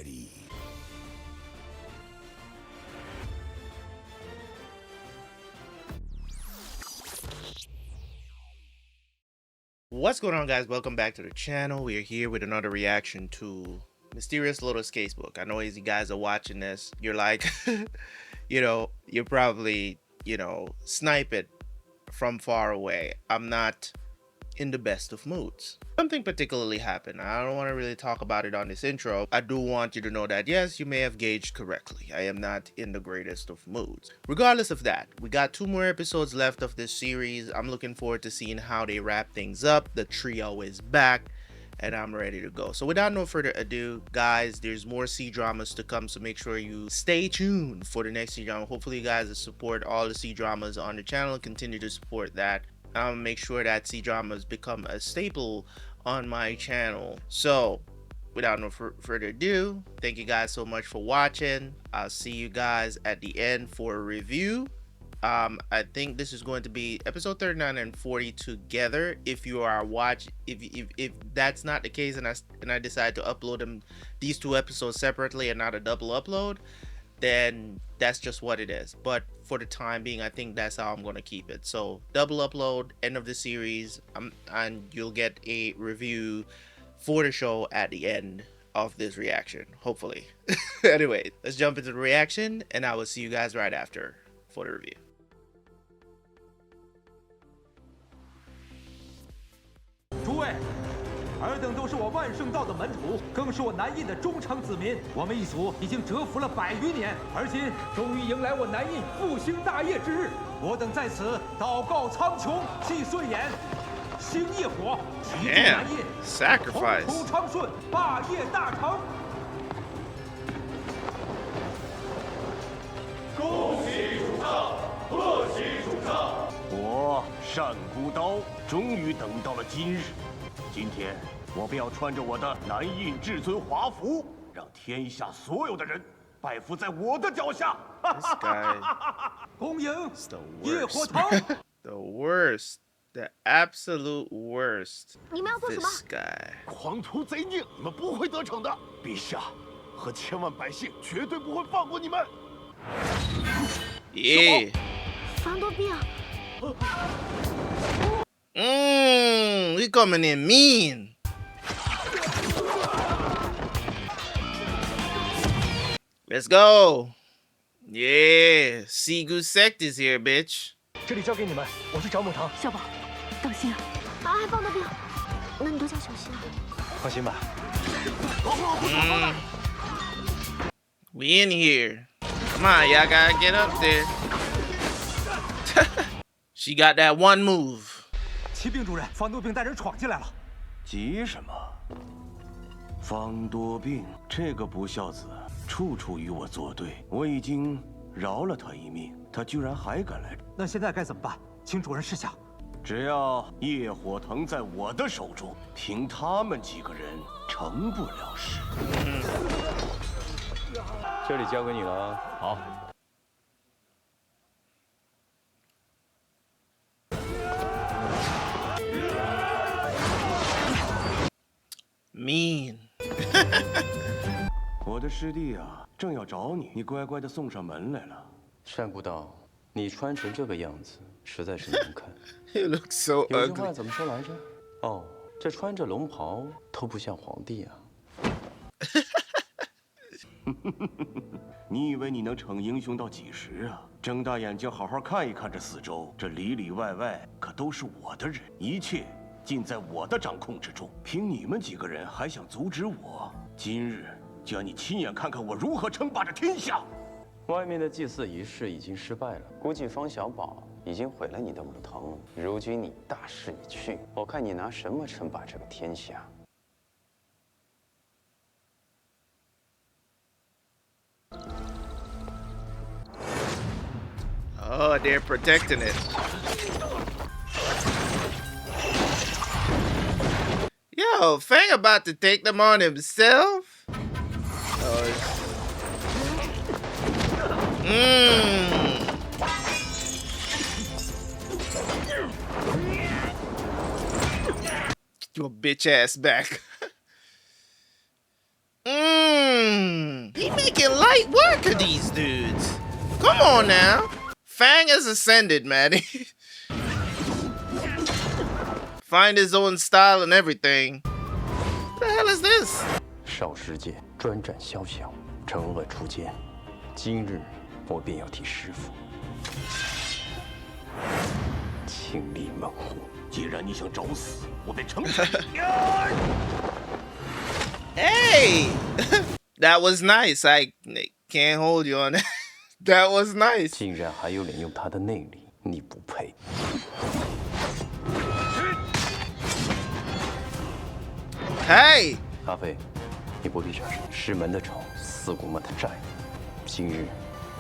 ready. What's going on, guys? Welcome back to the channel. We are here with another reaction to Mysterious Lotus Casebook. I know as you guys are watching this, you're like, you're probably, snipe it from far away. I'm not in the best of moods. Something particularly happened. I don't want to really talk about it on this intro. I do want you to know that yes, you may have gauged correctly. I am not in the greatest of moods. Regardless of that, we got 2 more episodes left of this series. I'm looking forward to seeing how they wrap things up. The trio is back and I'm ready to go. So without no further ado, guys, there's more C-dramas to come, so make sure you stay tuned for the next C-drama. Hopefully you guys will support all the C-dramas on the channel and continue to support that. Make sure that C-dramas become a staple on my channel. So without no further ado, thank you guys so much for watching. I'll see you guys at the end for a review. I think this is going to be episode 39 and 40 together. If you are if that's not the case and I decide to upload these 2 episodes separately and not a double upload, then that's just what it is. But for the time being, I think that's how I'm going to keep it. So double upload, end of the series, and you'll get a review for the show at the end of this reaction, hopefully. Anyway, let's jump into the reaction and I will see you guys right after for the review. 诸位，尔等都是我万圣道的门徒，更是我南印的忠诚子民。我们一族已经蛰伏了100余年，而今终于迎来我南印复兴大业之日。我等在此祷告苍穹，祭岁衍，兴业火，祈祝南印宏图昌顺，霸业大成。恭喜主上，贺喜主上！我单孤刀终于等到了今日。 今天，我便要穿着我的南印至尊华服，让天下所有的人拜伏在我的脚下。恭迎业火堂。The worst, the absolute worst. 你们要做什么？ This guy. 狂徒贼孽，你们不会得逞的。陛下和千万百姓绝对不会放过你们。Yeah. 防多兵。 We coming in mean. Let's go. Yeah, Sigu Sect is here, bitch. 这里交给你们，我去找母堂。小宝，当心啊！还防多兵，那你多加小心啊。放心吧。We in here. Come on, y'all gotta get up there. She got that one move. 骑兵主任，方多病带人闯进来了。急什么？方多病这个不孝子，处处与我作对。我已经饶了他一命，他居然还敢来。那现在该怎么办？请主任示下。只要业火藤在我的手中，凭他们几个人成不了事。这里交给你了。好。 Mean. 我的师弟啊，正要找你，你乖乖的送上门来了。单孤刀，你穿成这个样子，实在是难看。You look so 有句话 ugly. 怎么说来着？哦，这穿着龙袍都不像皇帝啊。你以为你能逞英雄到几时啊？睁大眼睛好好看一看这四周，这里里外外可都是我的人，一切 尽在我的掌控之中。凭你们几个人还想阻止我？今日就让你亲眼看看我如何称霸这天下！外面的祭祀仪式已经失败了，估计方小宝已经毁了你的武藤。如今你大势已去，我看你拿什么称霸这个天下？Oh, they're protecting it. Yo, Fang about to take them on himself? Oh, Get your bitch ass back. He making light work of these dudes. Come on now. Fang has ascended, man. Find his own style and everything. What the hell is this? 少世界专斩宵小，惩恶除奸。今日我便要替师傅清理门户。既然你想找死，我便惩罚你。Hey, that was nice. I can't hold you on that. That was nice. 竟然还有脸用他的内力，你不配。 Hey， 阿飞，你不必傻事。师门的仇，四姑们的债，今日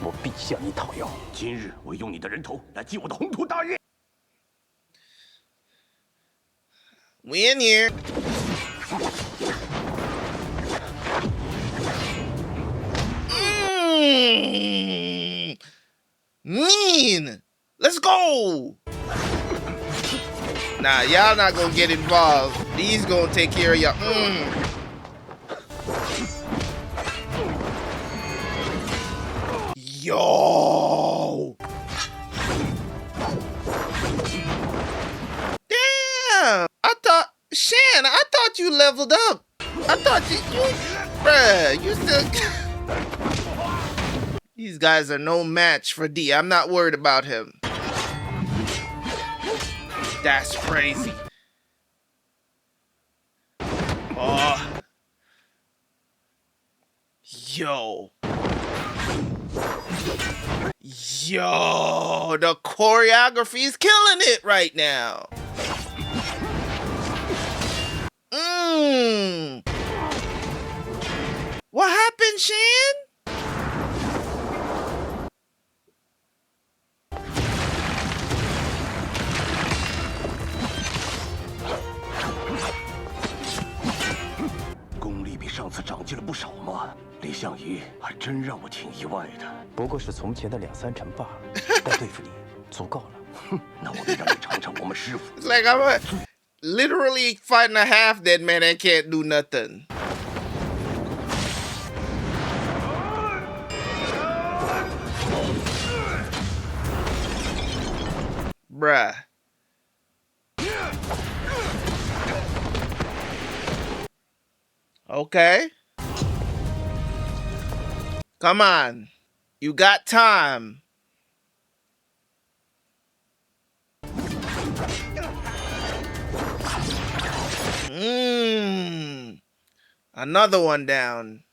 我必向你讨要。今日我用你的人头来祭我的宏图大业。 we in here. Mean. Let's go. Nah, y'all not gonna get involved. These gonna take care of y'all. Yo. Damn. I thought you leveled up. I thought bruh, you still. These guys are no match for D. I'm not worried about him. That's crazy. Oh. Yo. Yo, the choreography is killing it right now. What happened, Shan?比上次长进了不少嘛。李相夷还真让我挺意外的。不过是从前的2、3成罢了，但对付你足够了。哼，那我便让你尝尝我们师傅。It's like I'm literally fighting a half dead man and can't do nothing. Bruh. Okay. Come on. You got time. Another one down.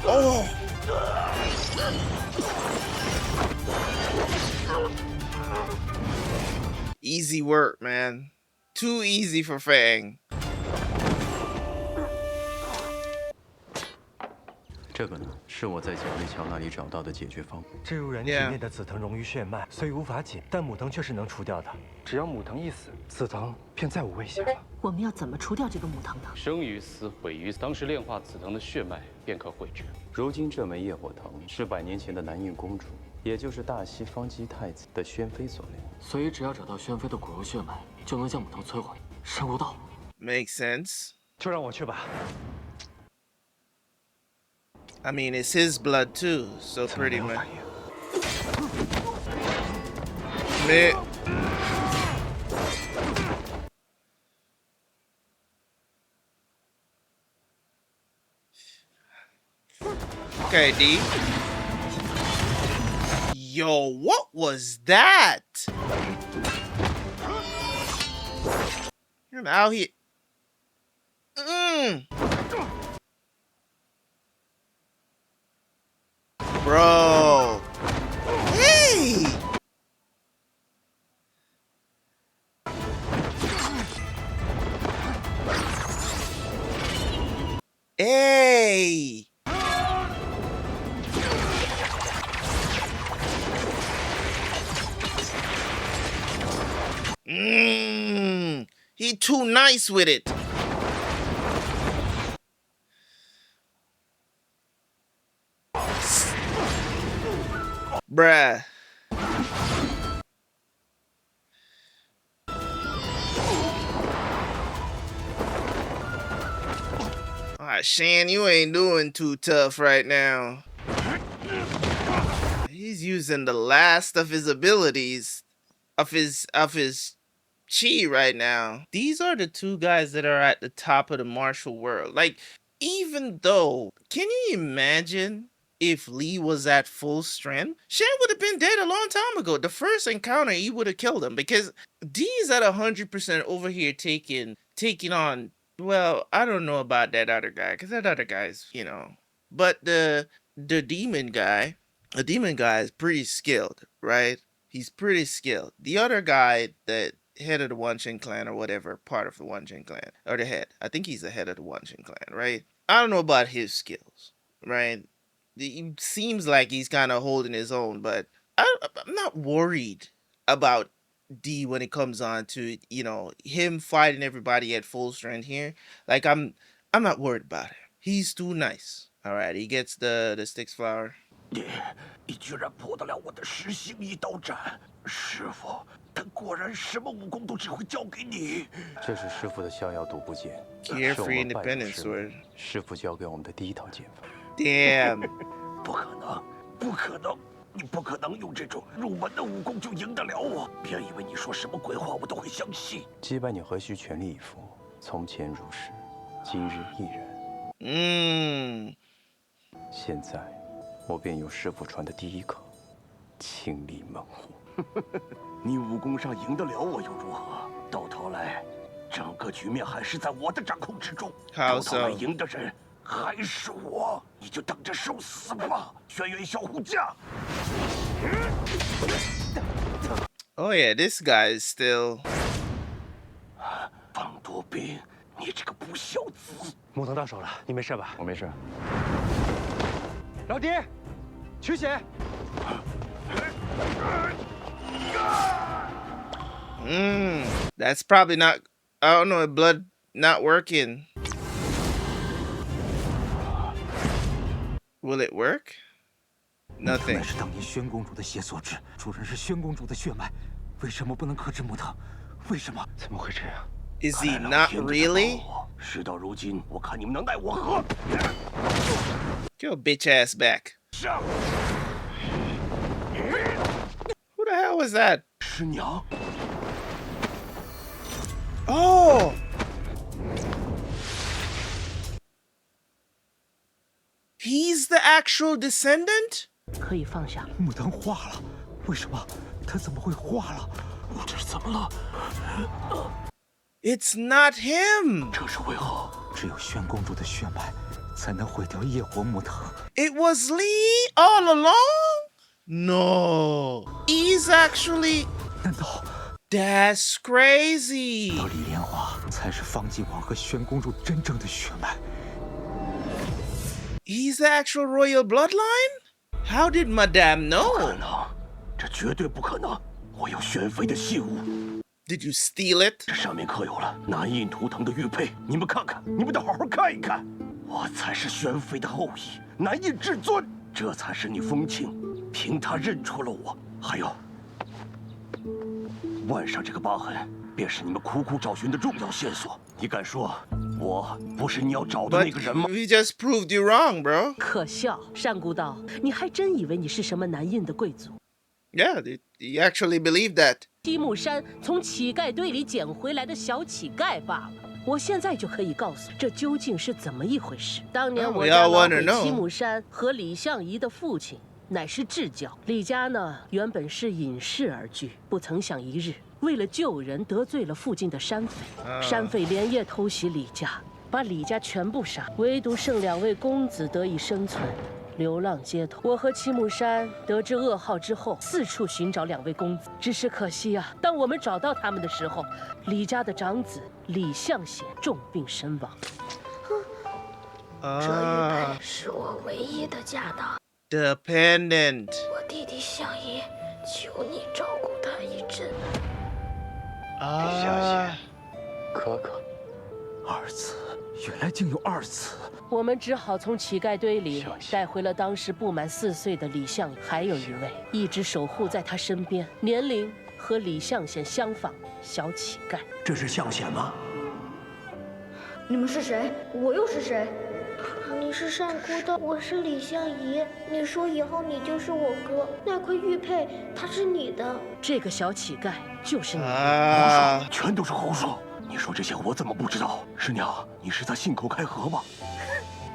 Oh. Easy work, man. Too easy for Fang. 这个呢，是我在角力桥那里找到的解决方法。置入人体内的紫藤溶于血脉，虽无法解，但母藤却是能除掉的。只要母藤一死，紫藤便再无威胁了。我们要怎么除掉这个母藤呢？生于死，毁于死。当时炼化紫藤的血脉，便可毁之。如今这枚业火藤是100年前的南印公主，也就是大西方姬太子的宣妃所炼。所以只要找到宣妃的骨肉血脉，就能将母藤摧毁。神无道。Makes sense. 就让我去吧。 I mean, it's his blood too, so pretty much. Man. Okay, D. Yo, what was that? You're out here. Bro. Hey. Hey. He too nice with it. Bruh. Shan, you ain't doing too tough right now. He's using the last of his abilities of his chi right now. These are the two guys that are at the top of the martial world. Like, even though, can you imagine if Lee was at full strength? Shan would have been dead a long time ago. The first encounter, he would have killed him because D's at 100% over here taking on. Well, I don't know about that other guy because that other guy's, you know, but the demon guy. The demon guy is pretty skilled, right? He's pretty skilled. The other guy, that head of the One Chin clan or whatever, part of the One Chin clan, or the head. I think he's the head of the One Chin clan, right? I don't know about his skills, right? It seems like he's kind of holding his own, but I'm not worried about D when it comes on to, you know, him fighting everybody at full strength here. Like, I'm not worried about it. He's too nice. All right, he gets the Styx flower. 你居然破得了我的十星一刀斩，师傅，他果然什么武功都只会教给你。这是师傅的逍遥独步剑， Carefree Independence Sword. 师傅教给我们的第一套剑法。Damn. 不可能，不可能！你不可能用这种入门的武功就赢得了我！别以为你说什么鬼话我都会相信。击败你何须全力以赴？从前如是，今日亦然。现在，我便用师傅传的第一课，清理门户。你武功上赢得了我又如何？到头来，整个局面还是在我的掌控之中。到头来赢的人还是我，你就等着受死吧，轩辕小虎将。Oh yeah, this guy is still. 方多兵，你这个不孝子！木头到手了，你没事吧？我没事。老弟，取血。That's probably not. I don't know. Blood not working. Will it work? Nothing. 那是当年宣公主的血所致，主人是宣公主的血脉，为什么不能克制木藤？为什么？怎么会这样？ Is he not really? 事到如今，我看你们能奈我何？ Get your bitch ass back. Who the hell was that? 师娘。 Oh! He's the actual descendant? 可以放下。木藤化了，为什么？他怎么会化了？这是怎么了？ It's not him. 这是为何？只有宣公主的血脉才能毁掉业火木藤。 It was Lee all along? No. He's actually. 难道 That's crazy. 李莲花才是方继王和宣公主真正的血脉？ He's the actual royal bloodline? How did Madame 不可 know? 能，这绝对不可能！我有宣妃的信物。 Did you steal it? 这上面刻有了南印图腾的玉佩，你们看看，你们得好好看一看。我才是宣妃的后裔，南印至尊，这才是你风庆凭他认出了我。还有，腕上这个疤痕，便是你们苦苦找寻的重要线索。你敢说我不是你要找的 But 那个人吗？ we just proved you wrong, bro. 可笑，单孤道，你还真以为你是什么南印的贵族？ Yeah, you actually believe that. 西木山从乞丐堆里捡回来的小乞丐罢了。我现在就可以告诉这究竟是怎么一回事。当年我家老鬼西木山和李相夷的父亲乃是至交，李家呢原本是隐世而居，不曾想一日为了救人得罪了附近的山匪，山匪连夜偷袭李家，把李家全部杀，唯独剩2位公子得以生存。 流浪街头，我和七木山得知噩耗之后，四处寻找2位公子。只是可惜啊，当我们找到他们的时候，李家的长子李相显重病身亡。这玉佩是我唯一的家当。 The pendant. 我弟弟相爷，求你照顾他一阵。可可，二子，原来竟有2子。 我们只好从乞丐堆里带回了当时不满4岁的李相，还有1位一直守护在他身边，年龄和李相显相仿小乞丐。这是相显吗？你们是谁？我又是谁？你是善姑的，我是李相夷。你说以后你就是我哥，那块玉佩它是你的。这个小乞丐就是你的。胡说，全都是胡说！你说这些我怎么不知道？师娘，你是在信口开河吗？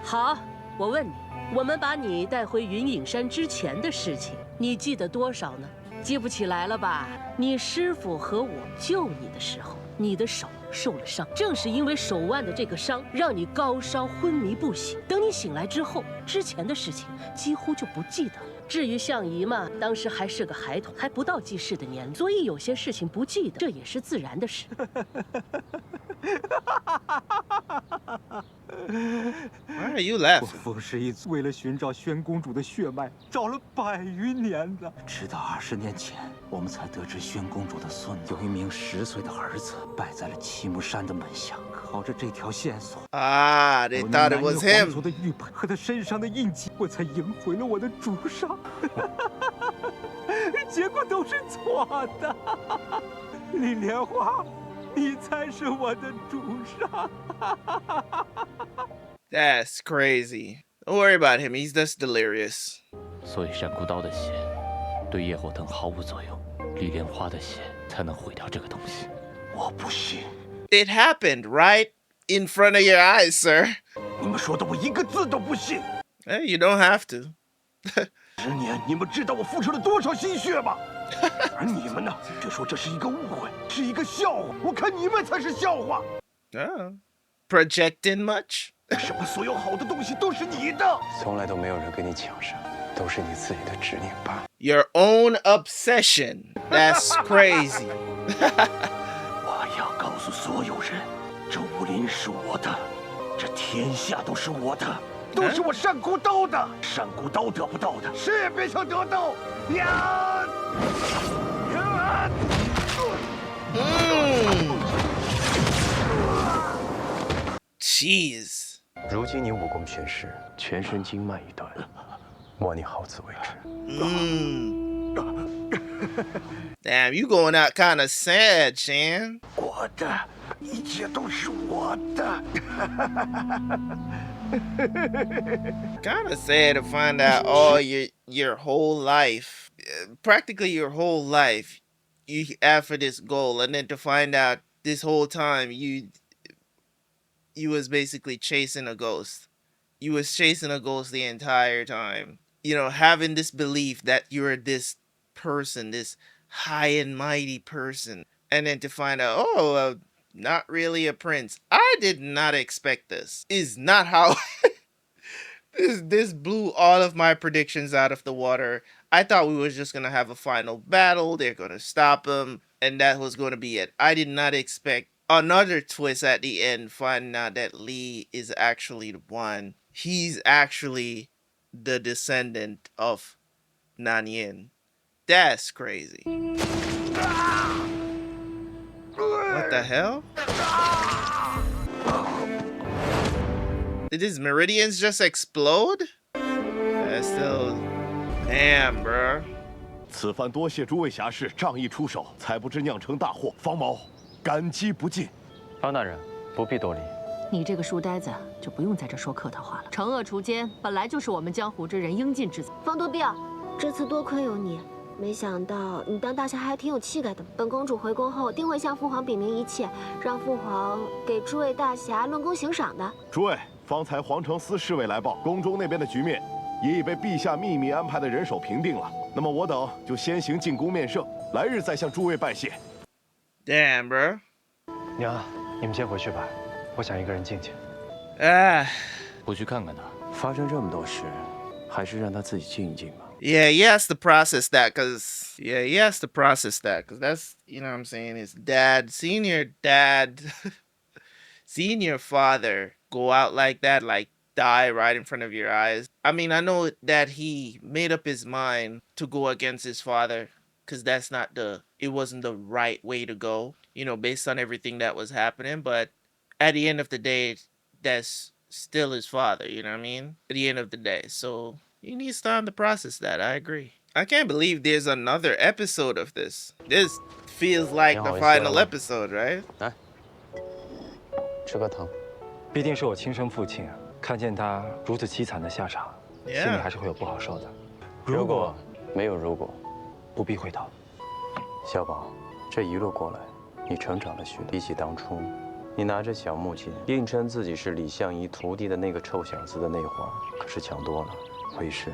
好，我问你，我们把你带回云隐山之前的事情，你记得多少呢？记不起来了吧？你师父和我救你的时候，你的手受了伤，正是因为手腕的这个伤，让你高烧昏迷不醒。等你醒来之后，之前的事情几乎就不记得了。至于相姨嘛，当时还是个孩童，还不到记事的年龄，所以有些事情不记得，这也是自然的事。Why are you laughing? 我风师一族为了寻找宣公主的血脉，找了100余年了，直到20年前，我们才得知宣公主的孙子有一名10岁的儿子败在了七木山的门下。靠着这条线索they thought it was him. 皇族的玉佩和他身上的印记，我才赢回了我的主上。结果都是错的，李莲花。你才是我的主上。That's crazy. Don't worry about him. He's just delirious. 所以山谷刀的血对叶火藤毫无作用，李莲花的血才能毁掉这个东西。我不信。It happened right in front of your eyes, sir. 你们说的我一个字都不信。Hey, you don't have to. 10年，你们知道我付出了多少心血吗？而你们呢，却说这是一个误会，是一个笑话。我看你们才是笑话。Projecting much? 什么所有好的东西都是你的？从来都没有人跟你抢上，都是你自己的执念罢了。Your own obsession. That's crazy. 我要告诉所有人，这武林是我的，这天下都是我的。都是我善骨刀的，善骨刀得不到的，谁也别想得到。呀！Jeez. 如今你武功全失，全身经脉已断，望你好自为之。Damn, you going out kind of sad, Shan. 我的，一切都是我的。Kind of sad to find out all your whole life, practically your whole life, you after this goal, and then to find out this whole time you was basically chasing a ghost. You was chasing a ghost the entire time. You know, having this belief that you're this person, this high and mighty person, and then to find out, not really a prince. I did not expect this. Is not how this blew all of my predictions out of the water. I thought we was just gonna have a final battle. They're gonna stop him, and that was gonna be it. I did not expect another twist at the end, finding out that Lee is actually the one. He's actually the descendant of Nanyin. That's crazy. What the hell? Did his meridians just explode? That's still... Damn, bro. 此番多谢诸位侠士仗义出手，才不致酿成大祸。方某感激不尽。方大人不必多礼。你这个书呆子就不用在这说客套话了。惩恶除奸本来就是我们江湖之人应尽之责。方多彪，这次多亏有你。 没想到你当大侠还挺有气概的。本公主回宫后定会向父皇禀明一切，让父皇给诸位大侠论功行赏的。诸位，方才皇城司侍卫来报，宫中那边的局面也已被陛下秘密安排的人手平定了。那么我等就先行进宫面圣，来日再向诸位拜谢。Damn, bro. 娘，你们先回去吧，我想一个人静静。不去看看他。发生这么多事，还是让他自己静一静吧。 Yeah, he has to process that, cause that's, you know what I'm saying, his dad, seeing your father go out like that, like die right in front of your eyes. I mean, I know that he made up his mind to go against his father, cause it wasn't the right way to go, you know, based on everything that was happening. But at the end of the day, that's still his father, you know what I mean? At the end of the day, so. He needs time to process that. I agree. I can't believe there's another episode of this. This feels like the final episode, right? 来，吃个糖。毕竟是我亲生父亲啊，看见他如此凄惨的下场，心里还是会有不好受的。如果没有如果，不必回头。小宝，这一路过来，你成长了许多。比起当初，你拿着小木剑硬称自己是李相夷徒弟的那个臭小子的那话，可是强多了。为师，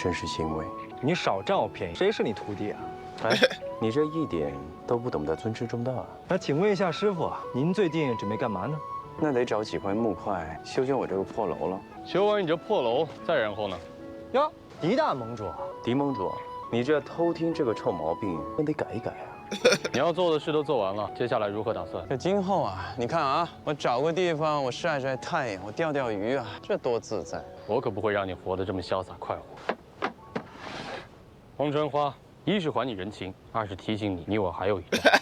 真是欣慰。你少占我便宜，谁是你徒弟啊？哎，你这一点都不懂得尊师重道啊。那请问一下师傅，您最近准备干嘛呢？那得找几块木块修修我这个破楼了。修完你这破楼，再然后呢？哟，狄大盟主，狄盟主，你这偷听这个臭毛病，真得改一改啊！你要做的事都做完了，接下来如何打算？这今后啊，你看啊，我找个地方，我晒晒太阳，我钓钓鱼啊，这多自在！我可不会让你活得这么潇洒快活。王春花，一是还你人情，二是提醒你，你我还有一战。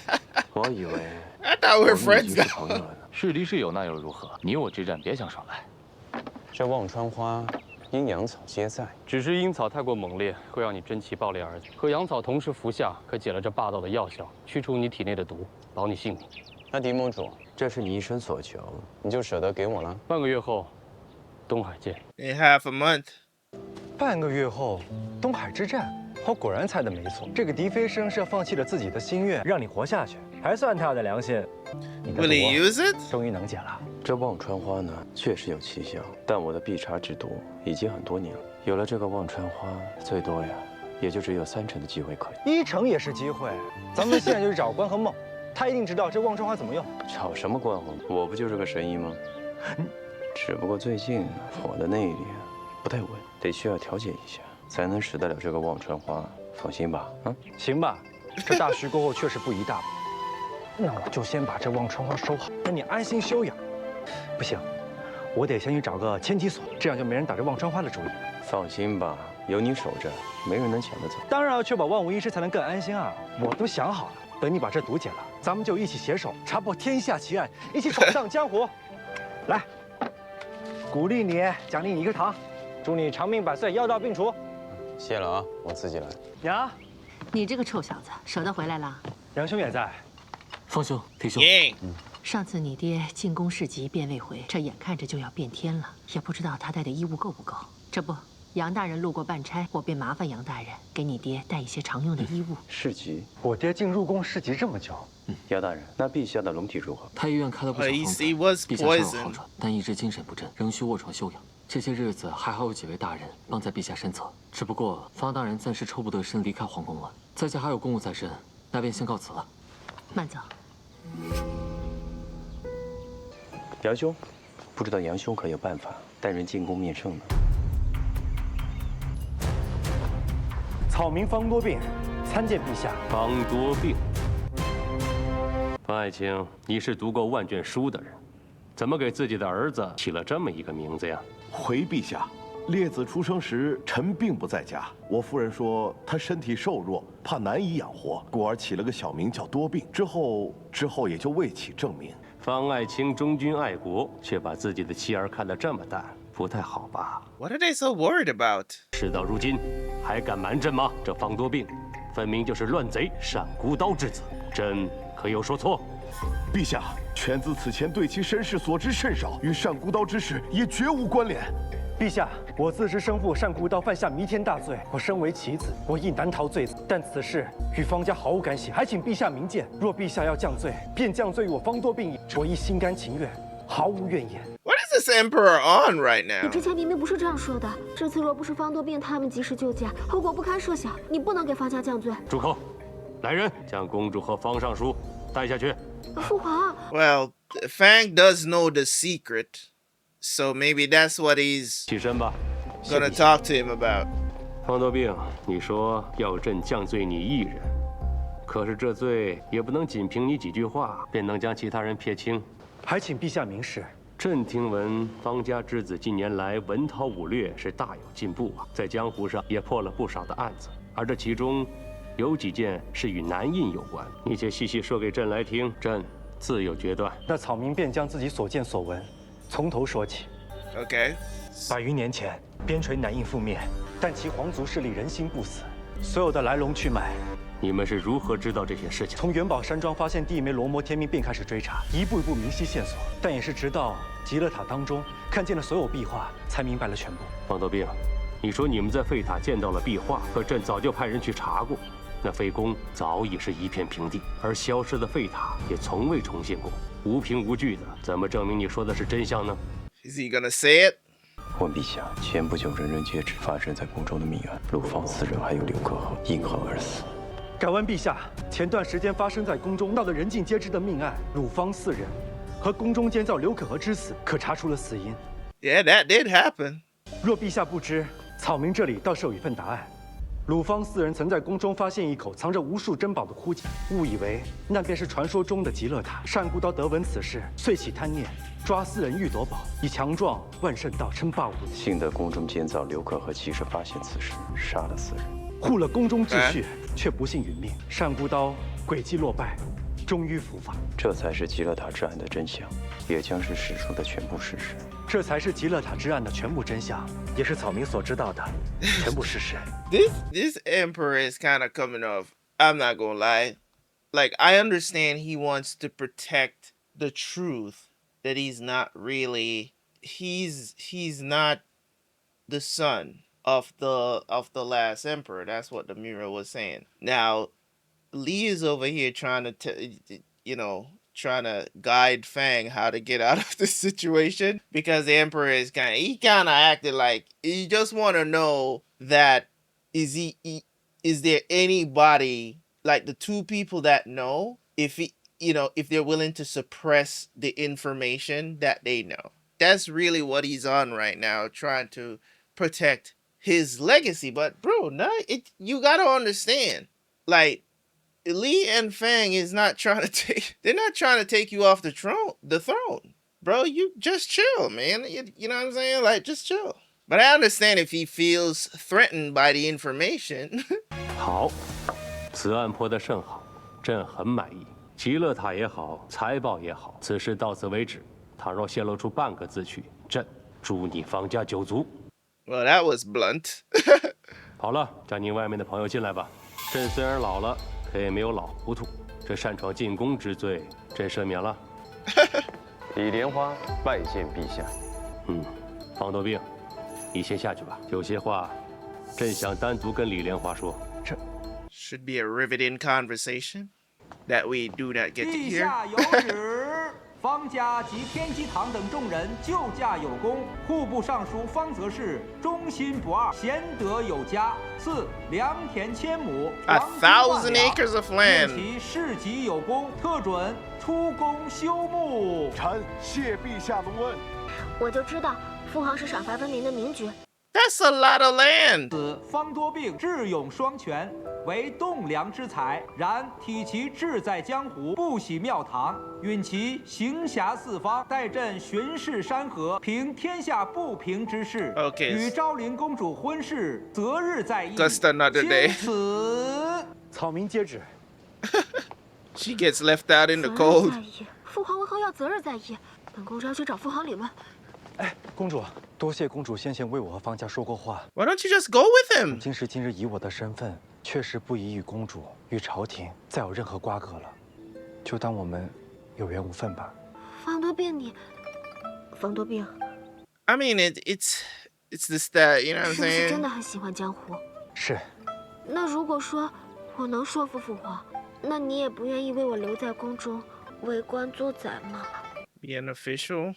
我以为 I thought we were 我们已 friends 经是 now. 朋友了呢。是敌是友那又如何？你我之战别想少来。这忘川花，阴阳草皆在，只是阴草太过猛烈，会让你争奇暴烈而已。和阳草同时服下，可解了这霸道的药效，去除你体内的毒，保你性命。那狄盟主，这是你一生所求，你就舍得给我了？半个月后，东海见。 In half a month. 半个月后，东海之战。我果然猜的没错，这个狄飞升是要放弃了自己的心愿，让你活下去，还算他的良心。你的 Will he use it? 终于能解了。这忘川花呢，确实有奇效，但我的必杀之毒已经很多年了。有了这个忘川花，最多呀，也就只有30%的机会可以。1成也是机会。咱们现在就去找关和梦，他一定知道这忘川花怎么用。找什么关和？我不就是个神医吗？只不过最近我的内力不太稳，得需要调节一下，才能使得了这个忘川花。放心吧，啊，行吧。这大事过后确实不宜大补。那我就先把这忘川花收好，让你安心休养。不行，我得先去找个千机所，这样就没人打这忘川花的主意。放心吧，有你守着，没人能抢得走。当然要确保万无一失，才能更安心啊！我都想好了，等你把这毒解了，咱们就一起携手查破天下奇案，一起闯荡江湖。来，鼓励你，奖励你1颗糖，祝你长命百岁，药到病除。谢了啊，我自己来。娘，你这个臭小子，舍得回来了？杨兄也在。方兄，弟兄。上次你爹进宫市集便未回，这眼看着就要变天了，也不知道他带的衣物够不够。这不，杨大人路过办差，我便麻烦杨大人给你爹带一些常用的衣物。市集，我爹进入宫市集这么久。姚大人，那陛下的龙体如何？太医院开了不少方子，陛下稍有好转，但一直精神不振，仍需卧床休养。这些日子还好有几位大人帮在陛下身侧，只不过方大人暂时抽不得身离开皇宫了，在下还有公务在身，那便先告辞了。慢走。杨兄，不知道杨兄可有办法带人进宫面圣呢？草民方多病，参见陛下。方多病，方爱卿，你是读过万卷书的人，怎么给自己的儿子起了这么一个名字呀？回陛下，烈子出生时臣并不在家，我夫人说他身体瘦弱，怕难以养活，故而起了个小名叫多病。之后也就未起正名。方爱卿忠君爱国，却把自己的妻儿看得这么淡，不太好吧 What are they so worried about? 事到如今，还敢瞒朕吗？这方多病，分明就是乱贼单孤刀之子，朕可有说错？陛下，犬子此前对其身世所知甚少，与单孤刀之事也绝无关联。陛下，我自知生父单孤刀犯下弥天大罪，我身为其子，我亦难逃罪责。但此事与方家毫无干系，还请陛下明鉴。若陛下要降罪，便降罪于我方多病矣，我亦心甘情愿，毫无怨言。What is this emperor on right 你 now? 之前明明不是这样说的。这次若不是方多病他们及时救驾，后果不堪设想。你不能给方家降罪。住口！来人，将公主和方尚书带下去。父皇。Well, Fang does know the secret, so maybe that's what he's 起身吧。 gonna talk to him about. 方多病，你说要朕降罪你一人，可是这罪也不能仅凭你几句话便能将其他人撇清。还请陛下明示。朕听闻方家之子近年来文韬武略是大有进步啊，在江湖上也破了不少的案子，而这其中有几件是与南印有关，你且细细说给朕来听，朕自有决断。那草民便将自己所见所闻从头说起。Okay. 100余年前，边陲南印覆灭，但其皇族势力人心不死，所有的来龙去脉你们是如何知道这些事情？从元宝山庄发现第一枚罗摩天命便开始追查，一步一步明晰线索。但也是直到极乐塔当中看见了所有壁画，才明白了全部。方斗兵，你说你们在废塔见到了壁画，可朕早就派人去查过，那废宫早已是一片平地，而消失的废塔也从未重现过，无凭无据的，怎么证明你说的是真相呢 ？Is he gonna say it？ 问陛下，前不久人人皆知发生在宫中的命案，陆方四人还有刘可可因何而死？敢问陛下，前段时间发生在宫中闹得人尽皆知的命案，鲁方四人和宫中监造刘可可之死，可查出了死因。Yeah, that did happen. 若陛下不知，草民这里倒是有一份答案。鲁方四人曾在宫中发现一口藏着无数珍宝的枯井，误以为那便是传说中的极乐塔。单孤刀得闻此事，遂起贪念，抓四人欲夺宝，以强壮万圣道称霸无敌。幸得宫中监造刘可和及时发现此事，杀了四人，护了宫中秩序，却不幸殒命。单孤刀诡计落败，终于伏法。这才是极乐塔之案的真相，也将是史书的全部事实。这才是极乐塔之案的全部真相，也是草民所知道的全部事实。This emperor is kind of coming off. I'm not gonna lie. Like, I understand he wants to protect the truth that he's not really. He's not the son of the last emperor. That's what the mirror was saying. Now, Lee is over here trying to trying to guide Fang how to get out of the situation, because the emperor is kind of acted like he just want to know that is there anybody, like the two people that know, if they're willing to suppress the information that they know. That's really what he's on right now, trying to protect his legacy. But bro, you gotta understand, like, Lee and Fang is not trying to they're not trying to take you off the throne. Bro, you just chill, man. You know what I'm saying? Like, just chill. But I understand if he feels threatened by the information. 好，此案破得甚好，朕很满意。极乐塔也好，财宝也好，此事到此为止。倘若泄露出半个字去，朕诛你方家九族。Well, that was blunt. 好了，叫您外面的朋友进来吧。朕虽然老了，可也没有老糊涂。这擅闯进宫之罪，朕赦免了。李莲花拜见陛下。方斗病，你先下去吧。有些话，朕想单独跟李莲花说。这 should be a riveting conversation that we do not get to hear. 陛下有旨，方家及天机堂等众人救驾有功，户部尚书方则氏忠心不二，贤德有加，赐良田1000亩，1,000 acres of land。其事迹有功，特准出宫修墓。臣谢陛下隆恩。我就知道父皇是赏罚分明的明君。That's a lot of land. 此方多病智勇双全，为栋梁之才，然体其志在江湖，不喜庙堂，允其行侠四方，待朕巡视山河，平天下不平之事。与昭灵公主婚事择日再议。Just another day. 此草民皆知。She gets left out in the cold. 父皇为何要择日再议？本公主要去找父皇理论。哎，公主，多谢公主先前为我和方家说过话。Why don't you just go with him？ 今时今日，以我的身份，确实不宜与公主、与朝廷再有任何瓜葛了，就当我们有缘无分吧。方多病，方多病。I mean, it's this that, you know what I'm saying？ 是不是真的很喜欢江湖？是。那如果说我能说服父皇，那你也不愿意为我留在宫中为官作宰吗 ？Be an official。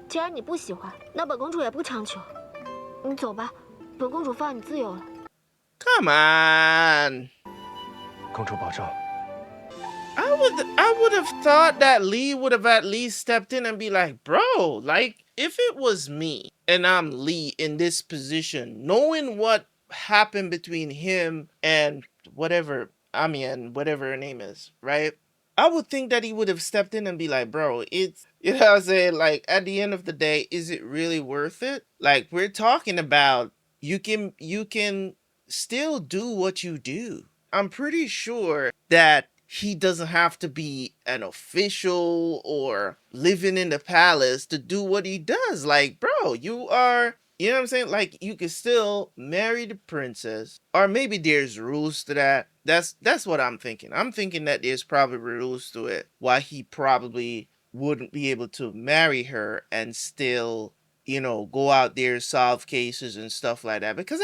既然你不喜欢，那本公主也不强求。你走吧，本公主放你自由了。Come on， 公主保重。I would have thought that Lee would have at least stepped in and be like, bro, like, if it was me and I'm Lee in this position, knowing what happened between him and whatever her name is, right? I would think that he would have stepped in and be like, bro, it's, you know what I'm saying? Like, at the end of the day, is it really worth it? Like, we're talking about you can still do what you do. I'm pretty sure that he doesn't have to be an official or living in the palace to do what he does. Like, bro, you are You know what I'm saying? Like, you could still marry the princess, or maybe there's rules to that. That's what I'm thinking. I'm thinking that there's probably rules to it, why he probably wouldn't be able to marry her and still, you know, go out there, solve cases and stuff like that. Because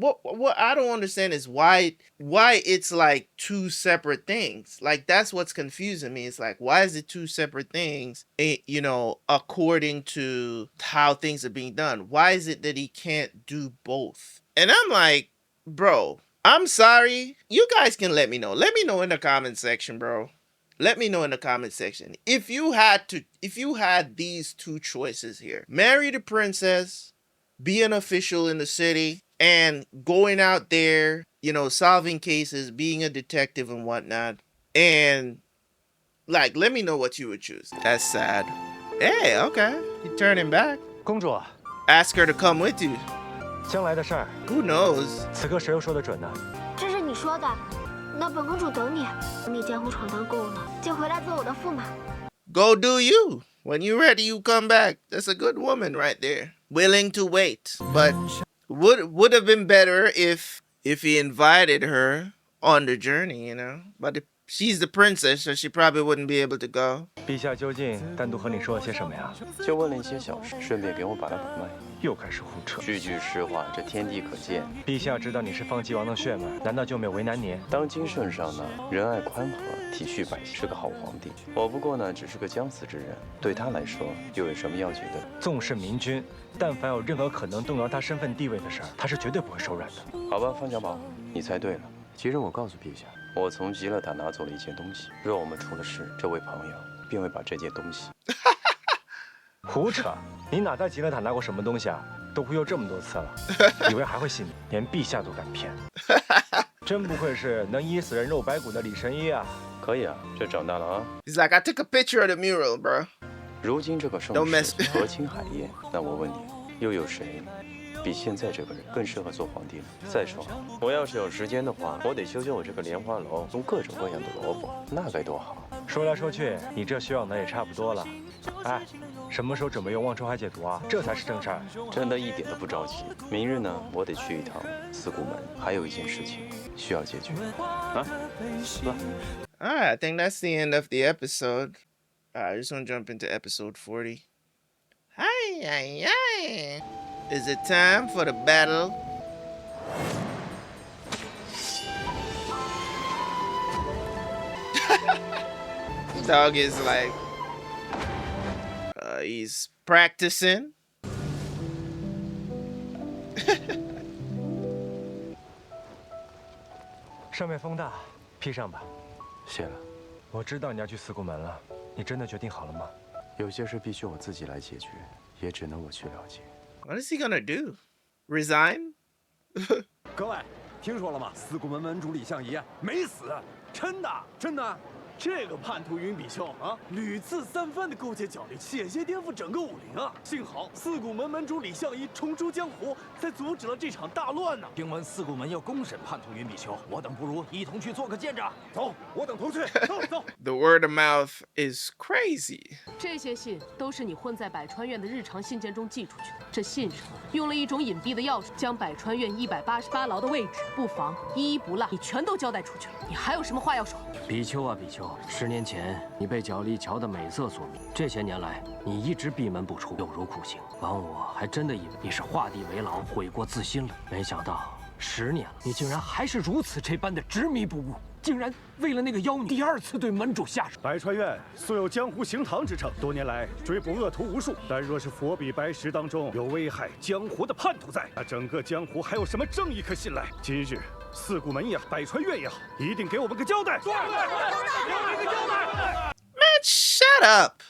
what I don't understand is why it's like two separate things. Like, that's what's confusing me. It's like, why is it two separate things, you know, according to how things are being done? Why is it that he can't do both? And I'm like, bro, I'm sorry. You guys can let me know. Let me know in the comment section, bro. Let me know in the comment section. If you had these two choices here, marry the princess, be an official in the city, and going out there, you know, solving cases, being a detective and whatnot, and like, let me know what you would choose. That's sad. Hey, okay, you turning back. 公主 Ask her to come with you. 将来的事儿 Who knows? 此刻谁又说得准呢？这是你说的，那本公主等你。你江湖闯荡够了，就回来做我的驸马。Go do you. When you're ready, you come back. That's a good woman right there. Willing to wait. But would have been better if he invited her on the journey, you know? But she's the princess, so she probably wouldn't be able to go. 陛下究竟单独和你说了些什么呀？就问了一些小事，顺便给我把他把脉。又开始胡扯。句句实话，这天地可见。陛下知道你是方岐王的血脉，难道就没有为难你？当今圣上呢，仁爱宽和，体恤百姓，是个好皇帝。我不过呢，只是个将死之人，对他来说又有什么要紧的？纵是明君，但凡有任何可能动摇他身份地位的事儿，他是绝对不会手软的。好吧，方小宝，你猜对了。其实我告诉陛下，我从极乐塔拿走了一件东西。若我们出了事，这位朋友便会把这件东西。胡扯！你哪在极乐塔拿过什么东西啊？都忽悠这么多次了，以为还会信你？连陛下都敢骗，真不愧是能噎死人肉白骨的李神医啊！可以啊，这长大了啊。He's like, I took a picture of the mural, bro. 如今这个盛世和亲海晏，那我问你，又有谁比现在这个人更适合做皇帝呢？再说，我要是有时间的话，我得修修我这个莲花楼，种各种各样的萝卜，那该多好！说来说去，你这修养的也差不多了。哎，什么时候准备用忘川海解毒啊？这才是正事儿。真的一点都不着急。明日呢，我得去一趟四谷门，还有一件事情需要解决。啊，走。Alright, I think that's the end of the episode. Alright, I just want to jump into episode 40. Hi. Is it time for the battle? Dog is like, he's practicing. 上面风大，披上吧。谢了。我知道你要去四谷门了，你真的决定好了吗？有些事必须我自己来解决，也只能我去了解。What is he gonna do? Resign? 各位，听说了吗？四谷门门主李相夷没死，真的，真的。这个叛徒云比丘啊，屡次三番的勾结角力，险些颠覆整个武林啊！幸好四谷门门主李相夷重出江湖，才阻止了这场大乱呢。听闻四谷门要公审叛徒云比丘，我等不如一同去做个见证。走，我等同去。走。The word of mouth is crazy. 这些信都是你混在百川院的日常信件中寄出去的。这信上用了一种隐蔽的钥匙，将百川院188牢的位置、布防一一不落，你全都交代出去了。你还有什么话要说？比丘啊，比丘，10年前你被角力瞧得美色所迷，这些年来你一直闭门不出，有如苦行。枉我还真的以为你是画地为牢、悔过自新了，没想到10年了，你竟然还是如此这般的执迷不悟。竟然为了那个妖女第2次对门主下手。百川院素有江湖行堂之称，多年来追捕恶徒无数。但若是佛比白石当中有危害江湖的叛徒在，那整个江湖还有什么正义可信赖？今日四谷门也好，百川院也好，一定给我们个交代！给我们个交代 ！Man, shut up！